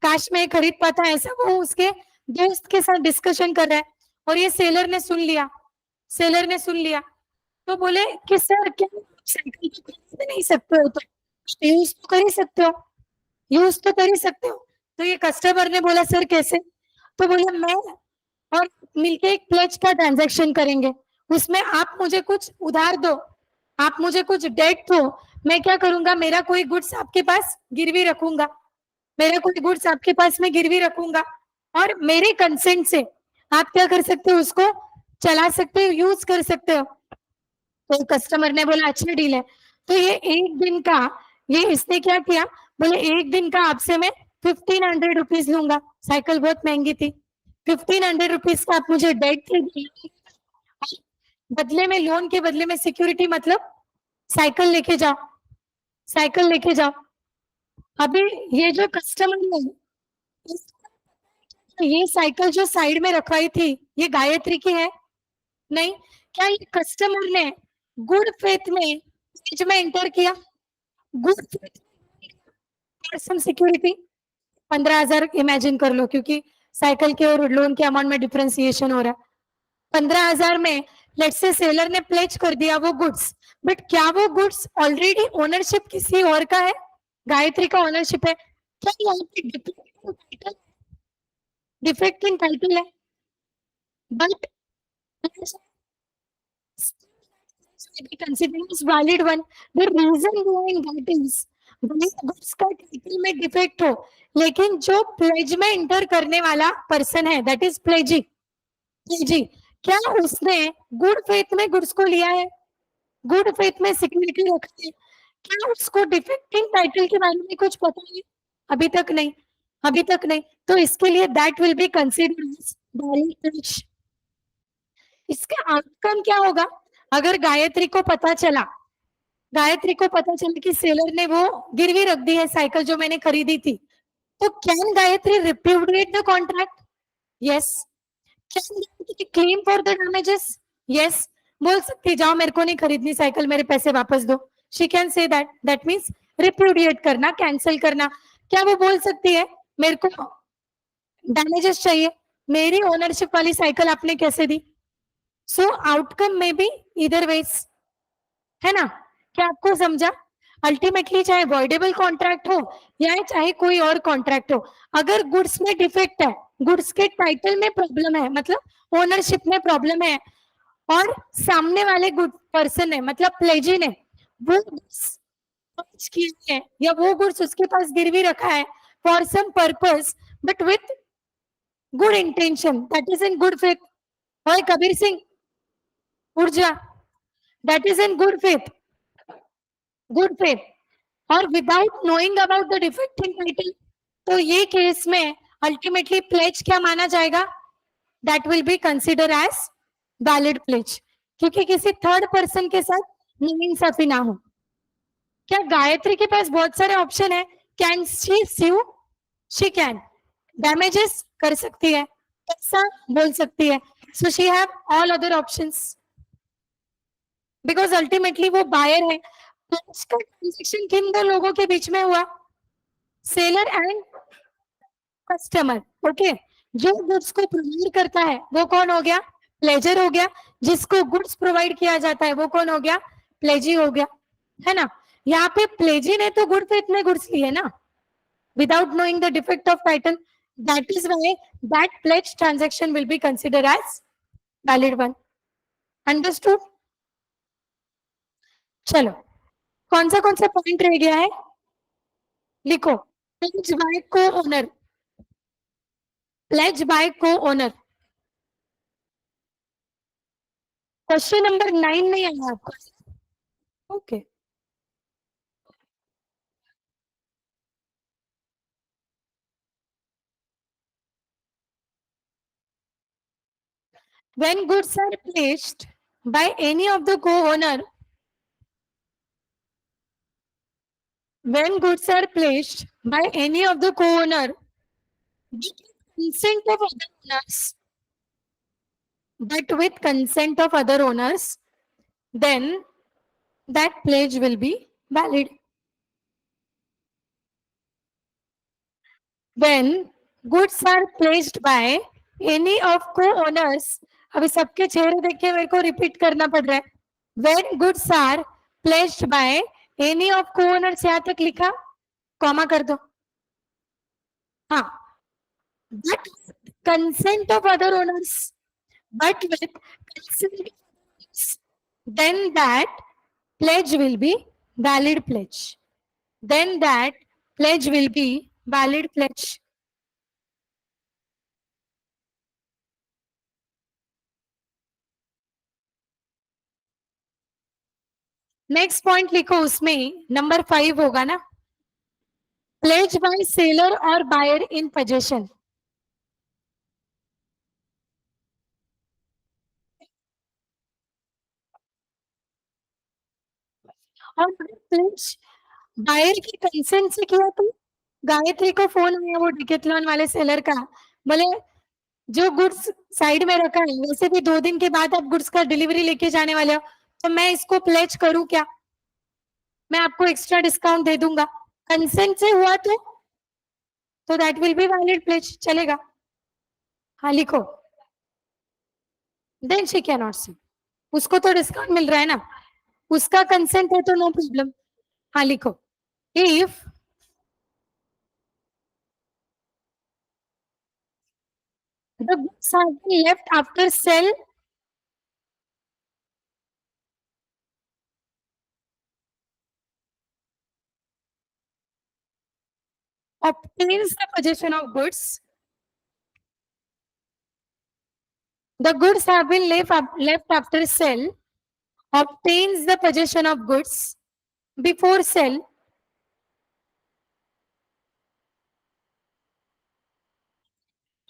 काश मैं ये खरीद पाता। ऐसा वो उसके दोस्त के साथ डिस्कशन कर रहा है और ये सेलर ने सुन लिया, सेलर ने सुन लिया। तो बोले कि सर क्या साइकिल तो खरीद नहीं सकते हो, तो यूज तो कर ही सकते हो, यूज तो कर ही सकते हो। तो ये कस्टमर ने बोला सर कैसे? तो बोले मैं और मिलके एक प्लेज का ट्रांजैक्शन करेंगे, उसमें आप मुझे कुछ उधार दो, आप मुझे कुछ डेट दो, मैं क्या करूंगा, मेरा कोई गुड्स आपके पास गिरवी रखूंगा, मेरा कोई गुड्स आपके पास में गिरवी रखूंगा और मेरे कंसेंट से आप क्या कर सकते हो, उसको चला सकते हो, यूज कर सकते हो। तो कस्टमर ने बोला अच्छा डील है। तो ये एक दिन का, ये इसने क्या किया, बोले एक दिन का आपसे मैं 1500 रुपीज लूंगा, साइकिल बहुत महंगी थी। 1500 रुपीज का आप मुझे डेट दीजिए, बदले में लोन के बदले में सिक्योरिटी, मतलब साइकिल लेके जाओ, साइकिल लेके जाओ। अभी ये जो कस्टमर है, ये साइकिल जो साइड में रखवाई थी ये गायत्री की है? नहीं। क्या ये कस्टमर ने गुड फेथ में एंटर किया? Good faith person security 15,000 imagine कर लो, क्योंकि साइकिल के और लोन के अमाउंट में डिफरेंशिएशन हो रहा है। 15,000 में लेट्स से सेलर ने प्लेज कर दिया वो गुड्स, बट क्या वो गुड्स ऑलरेडी ओनरशिप किसी और का है? गायत्री का ओनरशिप है क्या? यहाँ पे डिफेक्ट इन टाइटल है, but considered as valid one. The reason behind that is भले गुड्स का टाइटल में डिफेक्ट हो, लेकिन जो प्लेज में इंटर करने वाला पर्सन है दैट इज प्लेजी, प्लेजी, क्या उसने गुड फेथ में गुड्स को लिया है, गुड फेथ में सिक्योरिटी रखी है? क्या उसको डिफेक्टिंग टाइटल के बारे में कुछ पता है? अभी तक नहीं, अभी तक नहीं। तो इसके लिए दैट विल बी कंसिडर्ड। इसका आउटकम क्या होगा? अगर गायत्री को पता चला, गायत्री को पता चला कि सेलर ने वो गिरवी रख दी है साइकिल जो मैंने खरीदी थी, तो can Gayatri repudiate the contract? Yes. Can claim for the damages? Yes. बोल सकती जाओ मेरे को नहीं खरीदनी साइकिल, मेरे पैसे वापस दो। She can say that, that means repudiate करना, कैंसिल करना। क्या वो बोल सकती है मेरे को डैमेजेस चाहिए, मेरी ओनरशिप वाली साइकिल आपने कैसे दी? सो आउटकम में भी इधर वेज, है ना? क्या आपको समझा? अल्टीमेटली चाहे वॉइडेबल कॉन्ट्रैक्ट हो या चाहे कोई और कॉन्ट्रैक्ट हो, अगर गुड्स में डिफेक्ट है, गुड्स के टाइटल में प्रॉब्लम है, मतलब ओनरशिप में प्रॉब्लम है, और सामने वाले गुड पर्सन है मतलब प्लेजी ने वो गुड्स किए हैं या वो गुड्स उसके पास गिरवी रखा है for some purpose but with good intention that is in good faith. और कबीर सिंह ऊर्जा that is in good faith. Good faith और without knowing about the defecting title. तो ये केस में अल्टीमेटली प्लेज क्या माना जाएगा? That will be consider as valid pledge क्योंकि किसी थर्ड पर्सन के साथ नाइंसाफी ना हो. क्या गायत्री के पास बहुत सारे ऑप्शन है? Can she sue? She can. Damages कर सकती है, ऐसा बोल सकती है. So she have all other options because ultimately वो बायर है. ट्रांजेक्शन किन दो लोगों के बीच में हुआ? Seller and customer. ओके. जो गुड्स को प्रोवाइड करता है वो कौन हो गया? प्लेजर हो गया. जिसको गुड्स प्रोवाइड किया जाता है वो कौन हो गया? प्लेजी हो गया. है ना? यहाँ पे प्लेजी ने तो गुड फेथ में गुड्स लिए ना without knowing the defect of title. That is why that pledge transaction will be considered as valid one. Understood? चलो कौन सा पॉइंट रह गया है? लिखो. प्लेज बाय को ओनर. प्लेज बाय को ओनर. क्वेश्चन नंबर 9 नहीं आया आपको? Okay. When goods are placed by any of the co-owner, when goods are placed by any of the co-owner, with consent of other owners, but with consent of other owners, then that pledge will be valid. When goods are placed by any of co-owners, अभी सबके चेहरे देख के मेरे को repeat करना पड़ रहा है. When goods are placed by any of co-owners, यहाँ तक लिखा, कॉमा कर दो. हाँ. But consent of other owners, but with consent, then that pledge will be valid pledge. Then that pledge will be valid pledge. Next point लिखो, उसमें number 5 होगा ना. प्लेज बाय सेलर और बायर इन पोजेशन. और pledge buyer की consent से किया तो गायत्री को फोन आया वो डिकेथलॉन वाले सेलर का, बोले जो गुड्स साइड में रखा है वैसे भी 2 दिन के बाद आप गुड्स का डिलीवरी लेके जाने वाले हो, तो मैं इसको प्लेज करूं क्या? मैं आपको एक्स्ट्रा डिस्काउंट दे दूंगा. कंसेंट से हुआ तो that will be valid pledge. चलेगा? हाँ लिखो. Then she can not see. उसको तो डिस्काउंट मिल रहा है ना, उसका कंसेंट है तो नो प्रॉब्लम. हाँ लिखो. If the goods have been left after sale obtains the possession of goods, the goods have been left after sale obtains the possession of goods before sale,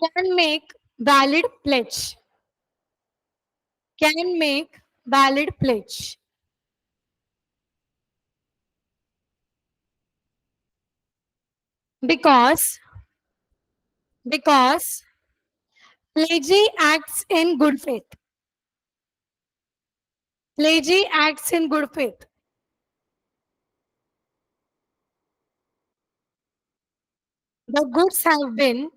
can make valid pledge. Can make valid pledge. Because pledgee acts in good faith. Pledgee acts in good faith. The goods have been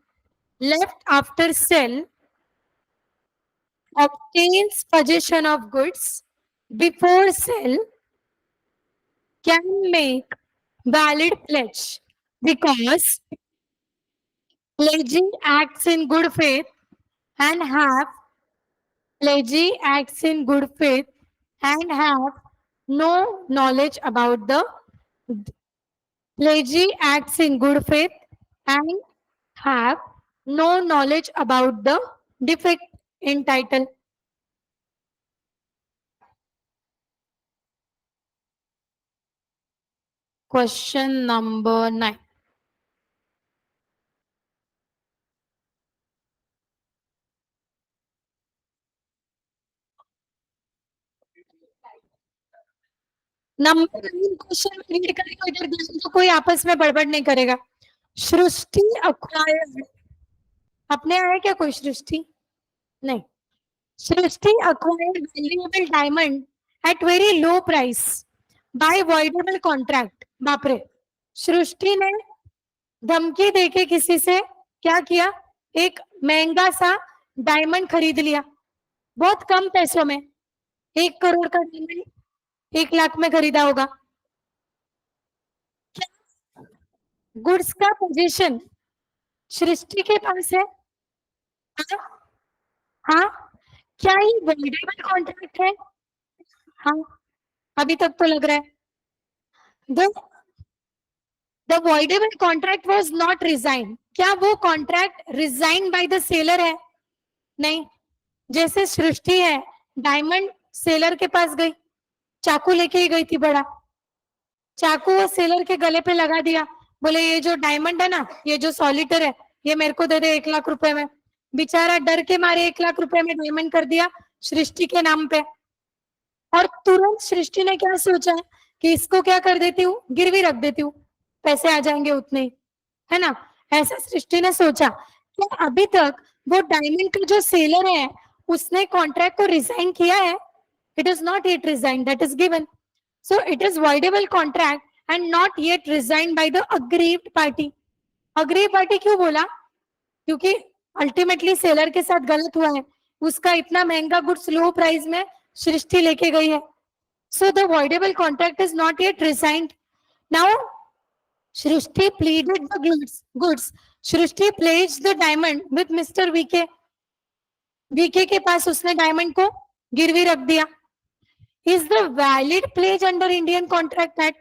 left after sale obtains possession of goods before sale, can make valid pledge because pledging acts in good faith and have Pledgee acts in good faith and have no knowledge about the Pledgee acts in good faith and have no knowledge about the defect in title. Question number 9. Number 9 question read करेगा इधर ध्यान दो, कोई आपस में बड़बड़ नहीं करेगा. सृष्टि acquired, अपने आया क्या कोई सृष्टि? नहीं. सृष्टि acquired valuable diamond at very low price by voidable contract. बाप रे. सृष्टि ने धमकी देके किसी से क्या किया? एक महंगा सा डायमंड खरीद लिया बहुत कम पैसों में. 1 करोड़ का डायमंड 1 लाख में खरीदा होगा. गुड्स का पोजीशन सृष्टि के पास है. हाँ, क्या ये वैलिडेबल कॉन्ट्रैक्ट है? हाँ, अभी तक तो लग रहा है. The voidable contract was not resign. क्या वो contract resign by the seller है? नहीं. जैसे सृष्टि है, डायमंड सेलर के पास गई, चाकू लेके ही गई थी बड़ा. चाकू वो सेलर के गले पे लगा दिया, बोले ये जो डायमंड है ना, ये जो सॉलिटर है, ये मेरे को दे दे 1 लाख रुपए में. बेचारा डर के मारे 1 लाख रुपए में डायमंड कर दिया सृष्टि के नाम पे. और तुरंत सृष्टि ने क्या सोचा कि इसको क्या कर देती हूँ, गिरवी रख देती हूँ, पैसे आ जाएंगे उतने ही, है ना. ऐसा सृष्टि ने सोचा. तो अभी तक वो डायमंड का जो सेलर है उसने कॉन्ट्रैक्ट को रिजाइन किया है? It is not yet resign, that is given. So it is voidable contract and not yet resign by the aggrieved party. Aggrieved party क्यों बोला? क्योंकि अल्टीमेटली सेलर के साथ गलत हुआ है. उसका इतना महंगा गुड्स लो प्राइस में सृष्टि लेके गई है. So the voidable contract is not yet resigned. Now Srishti pleaded the goods. Srishti pledged the diamond with Mr. VK. VK के पास उसने डायमंड को गिरवी रख दिया. Is the valid pledge under Indian Contract Act?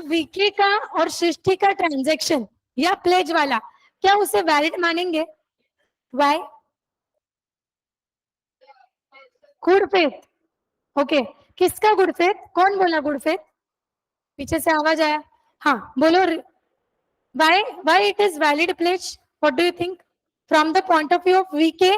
VK का और सृष्टि का transaction या प्लेज वाला क्या उसे वैलिड मानेंगे? Why? Good faith. ओके, किसका गुड फेथ? कौन बोला गुड फेथ? पीछे से आवाज आया. हाँ बोलो. why it is valid pledge? What do you think from the point of view of VK?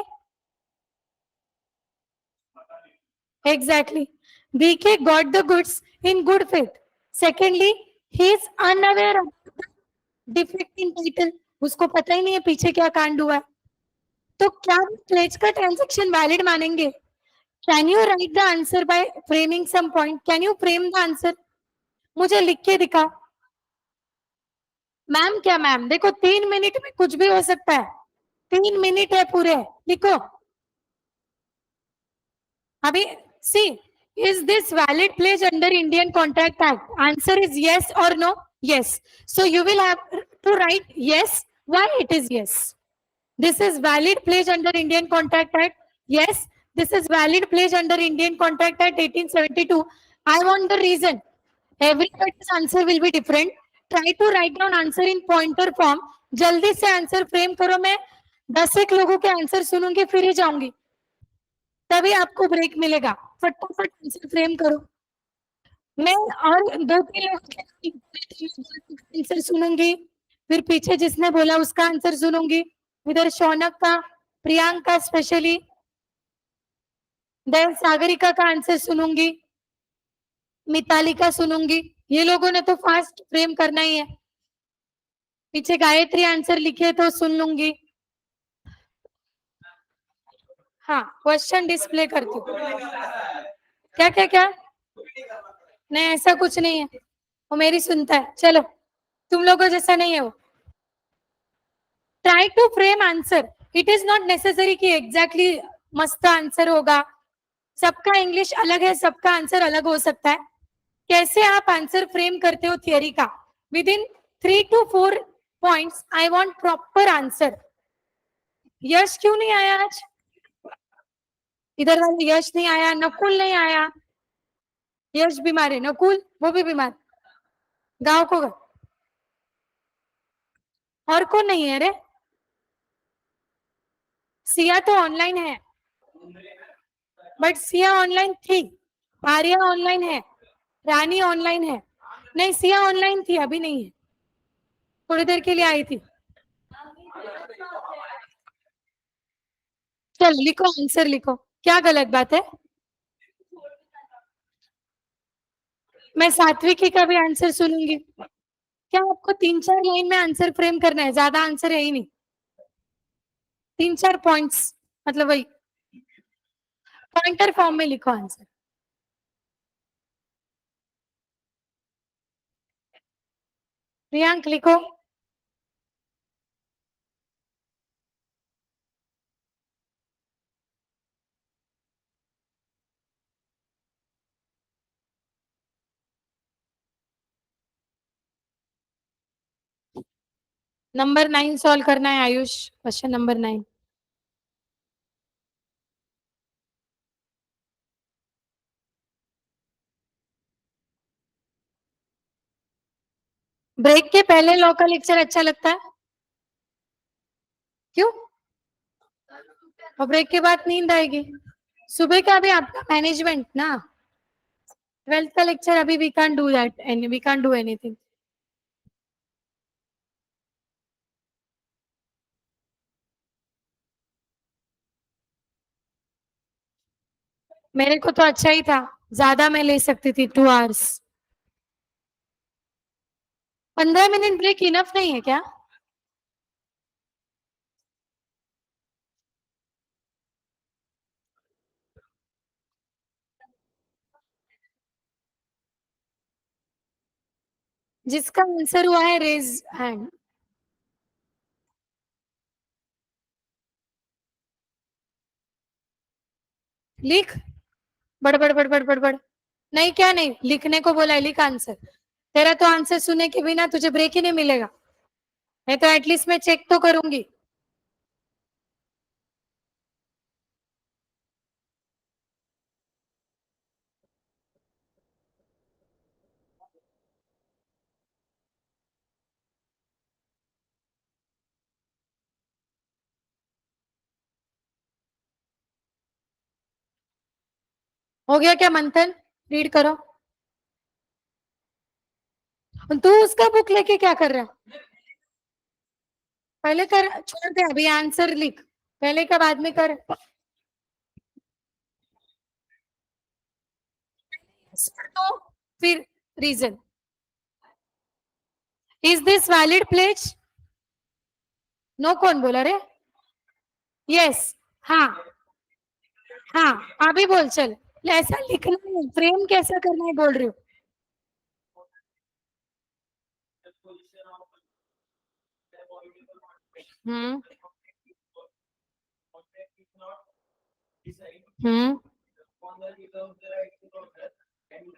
Exactly, VK got the goods in good faith. Secondly, he is unaware of the defect in title. उसको पता ही नहीं है पीछे क्या कांड हुआ है. तो क्या प्लेज का ट्रांजेक्शन वैलिड मानेंगे? Can you write the answer by framing some point? Can you frame the answer? मुझे लिख के दिखा. मैम क्या मैम, देखो 3 मिनट में कुछ भी हो सकता है. 3 मिनट है पूरे, लिखो. अभी सी, is this valid pledge under Indian Contract Act? Answer is yes or no? Yes. So you will have to write yes. Why it is yes? This is valid pledge under Indian Contract Act. Yes. This is valid pledge under Indian Contract Act 1872. I want the reason. Everybody's answer will be different. Try to write down answer in pointer form. जल्दी से answer frame करो. मैं 10 लोगों के answer सुनूंगी फिर ही जाऊंगी, तभी आपको ब्रेक मिलेगा. फटाफट आंसर फ्रेम करो. मैं और 2-3 लोगों के आंसर सुनूंगी, फिर पीछे जिसने बोला उसका आंसर सुनूंगी. इधर शौनक का, प्रियांका स्पेशली, देन सागरिका का आंसर सुनूंगी, मिताली का सुनूंगी. ये लोगों ने तो फास्ट फ्रेम करना ही है. पीछे गायत्री आंसर लिखे तो सुन लूंगी. हाँ, क्वेश्चन डिस्प्ले करती हूँ. क्या क्या क्या? नहीं, ऐसा कुछ नहीं है. वो मेरी सुनता है. चलो, तुम लोगों जैसा नहीं है वो. Try to frame answer. It is not necessary कि एग्जैक्टली मस्त आंसर होगा. सबका इंग्लिश अलग है, सबका आंसर अलग हो सकता है. कैसे आप आंसर फ्रेम करते हो थियरी का? Within 3 to 4 points I want proper answer. Yash क्यों नहीं आया आज? इधर वाले यश नहीं आया, नकुल नहीं आया। यश बीमार है, नकुल वो भी बीमार, गाँव को गए। और कौन नहीं है रे? सिया तो ऑनलाइन है, बट सिया ऑनलाइन थी। आर्या ऑनलाइन है, रानी ऑनलाइन है। नहीं, सिया ऑनलाइन थी, अभी नहीं है, थोड़ी देर के लिए आई थी। चल लिखो, आंसर लिखो, क्या गलत बात है? मैं सात्विकी का भी आंसर सुनूंगी। क्या आपको 3-4 लाइन में आंसर फ्रेम करना है? ज्यादा आंसर है ही नहीं, 3-4 पॉइंट्स, मतलब वही पॉइंटर फॉर्म में लिखो आंसर। प्रियांक लिखो। नंबर 9 सॉल्व करना है आयुष, क्वेश्चन नंबर 9। ब्रेक के पहले लॉ का लेक्चर अच्छा लगता है? क्यों? और ब्रेक के बाद नींद आएगी। सुबह का भी आपका मैनेजमेंट ना, 12th का लेक्चर अभी we can't do that and we can't do anything. मेरे को तो अच्छा ही था, ज्यादा मैं ले सकती थी, 2 आवर्स। 15 मिनट ब्रेक इनफ नहीं है क्या? जिसका आंसर हुआ है रेज हैंड। लिख, बड़ बड़ बड़ बड़ बड़ बड़। नहीं, क्या नहीं लिखने को बोला है, लिख आंसर। तेरा तो आंसर सुने के बिना तुझे ब्रेक ही नहीं मिलेगा, नहीं तो एटलीस्ट मैं चेक तो करूंगी। हो गया क्या मंथन? रीड करो। तू उसका बुक लेके क्या कर रहा है? पहले कर, छोड़ दे अभी, आंसर लिख, पहले का बाद में कर। तो फिर reason, is this valid pledge? No कौन बोला रे? यस। हाँ, हाँ, अभी बोल चल। ऐसा लिखना है, फ्रेम कैसा करना है बोल रही हूँ। हम्म। हम्म।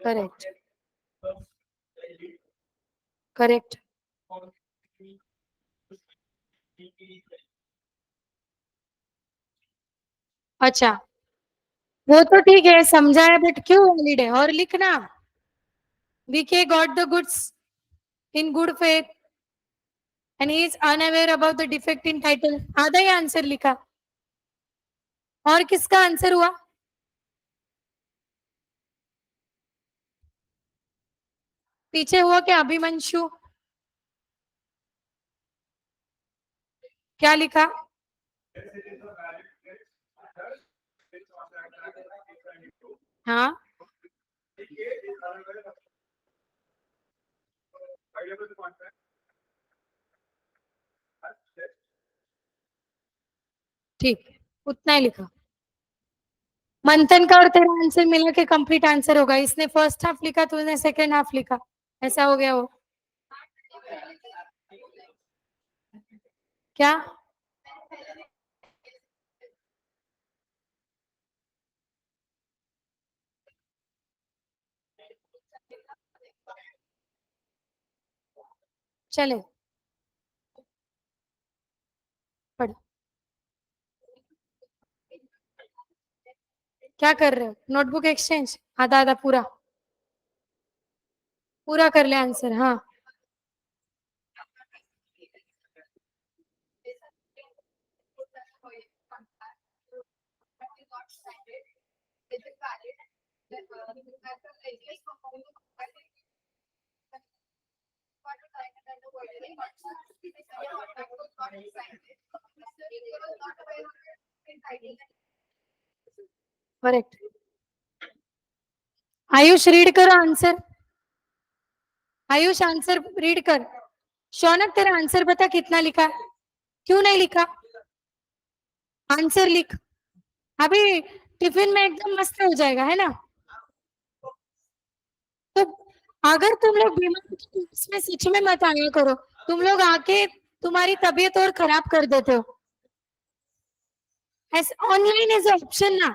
करेक्ट। करेक्ट। अच्छा, वो तो ठीक है, समझाया, बट क्यों वैलिड है? और लिखना, VK got the goods in good faith and he is unaware about the defect in title, आधा ही आंसर लिखा। और किसका आंसर हुआ? पीछे हुआ क्या? अभिमन्यु। क्या लिखा? हाँ, ठीक, उतना ही लिखा। मंथन का और तेरा आंसर मिला के कंप्लीट आंसर होगा। इसने फर्स्ट हाफ लिखा, तूने सेकंड हाफ लिखा, ऐसा हो गया वो। क्या? चले, पढ़। क्या कर रहे हो? नोटबुक एक्सचेंज आधा आधा पूरा पूरा कर ले आंसर. हाँ. करेक्ट. आयुष रीड करो आंसर. आयुष आंसर रीड कर. शौनक तेरा आंसर बता कितना लिखा. क्यों नहीं लिखा? आंसर लिख. अभी टिफिन में एकदम मस्त हो जाएगा है ना. तो अगर तुम लोग बीमार हो तो इसमें सच में मत आया करो. तुम लोग आके तुम्हारी तबीयत और खराब कर देते हो. ऑनलाइन इज ऑप्शन ना.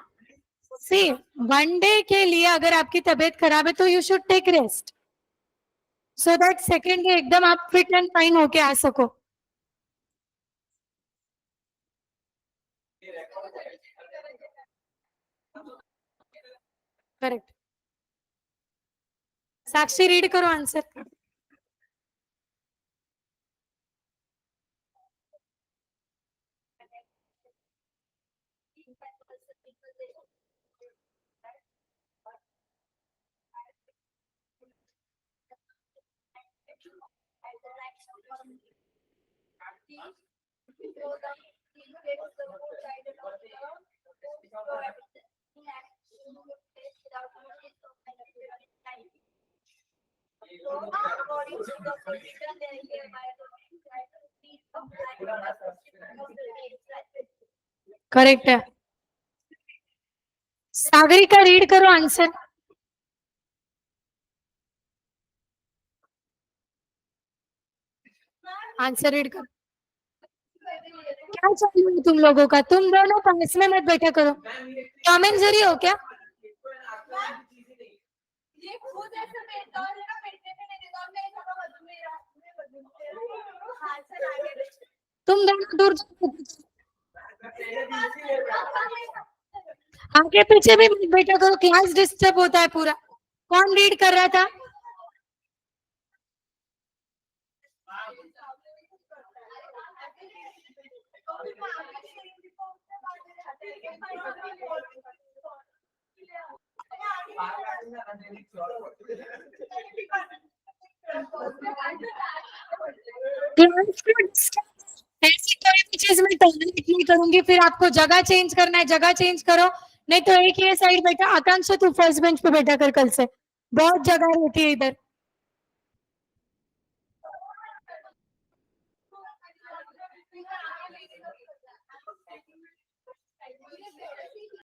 सी, वन डे के लिए अगर आपकी तबीयत खराब है तो you should take rest so that second day एकदम आप फिट एंड फाइन होके आ सको. करेक्ट. साक्षी रीड करो आंसर. करेक्ट है. सागरिका रीड करो आंसर. आंसर रीड करो. क्या चाहिए तुम लोगों का? तुम दोनों पास में मत बैठा करो. टॉम एंड जेरी हो क्या? तुम दोनों दूर जाओ. आगे पीछे भी मत बैठा करो. क्लास डिस्टर्ब होता है पूरा. कौन रीड कर रहा था? ऐसी कोई भी चीज मैं टॉलरेट नहीं करूंगी. फिर आपको जगह चेंज करना है, जगह चेंज करो. नहीं तो एक ही साइड बैठा. आकांक्षा तू फर्स्ट बेंच पे बैठा कर. कल से बहुत जगह रहती है इधर.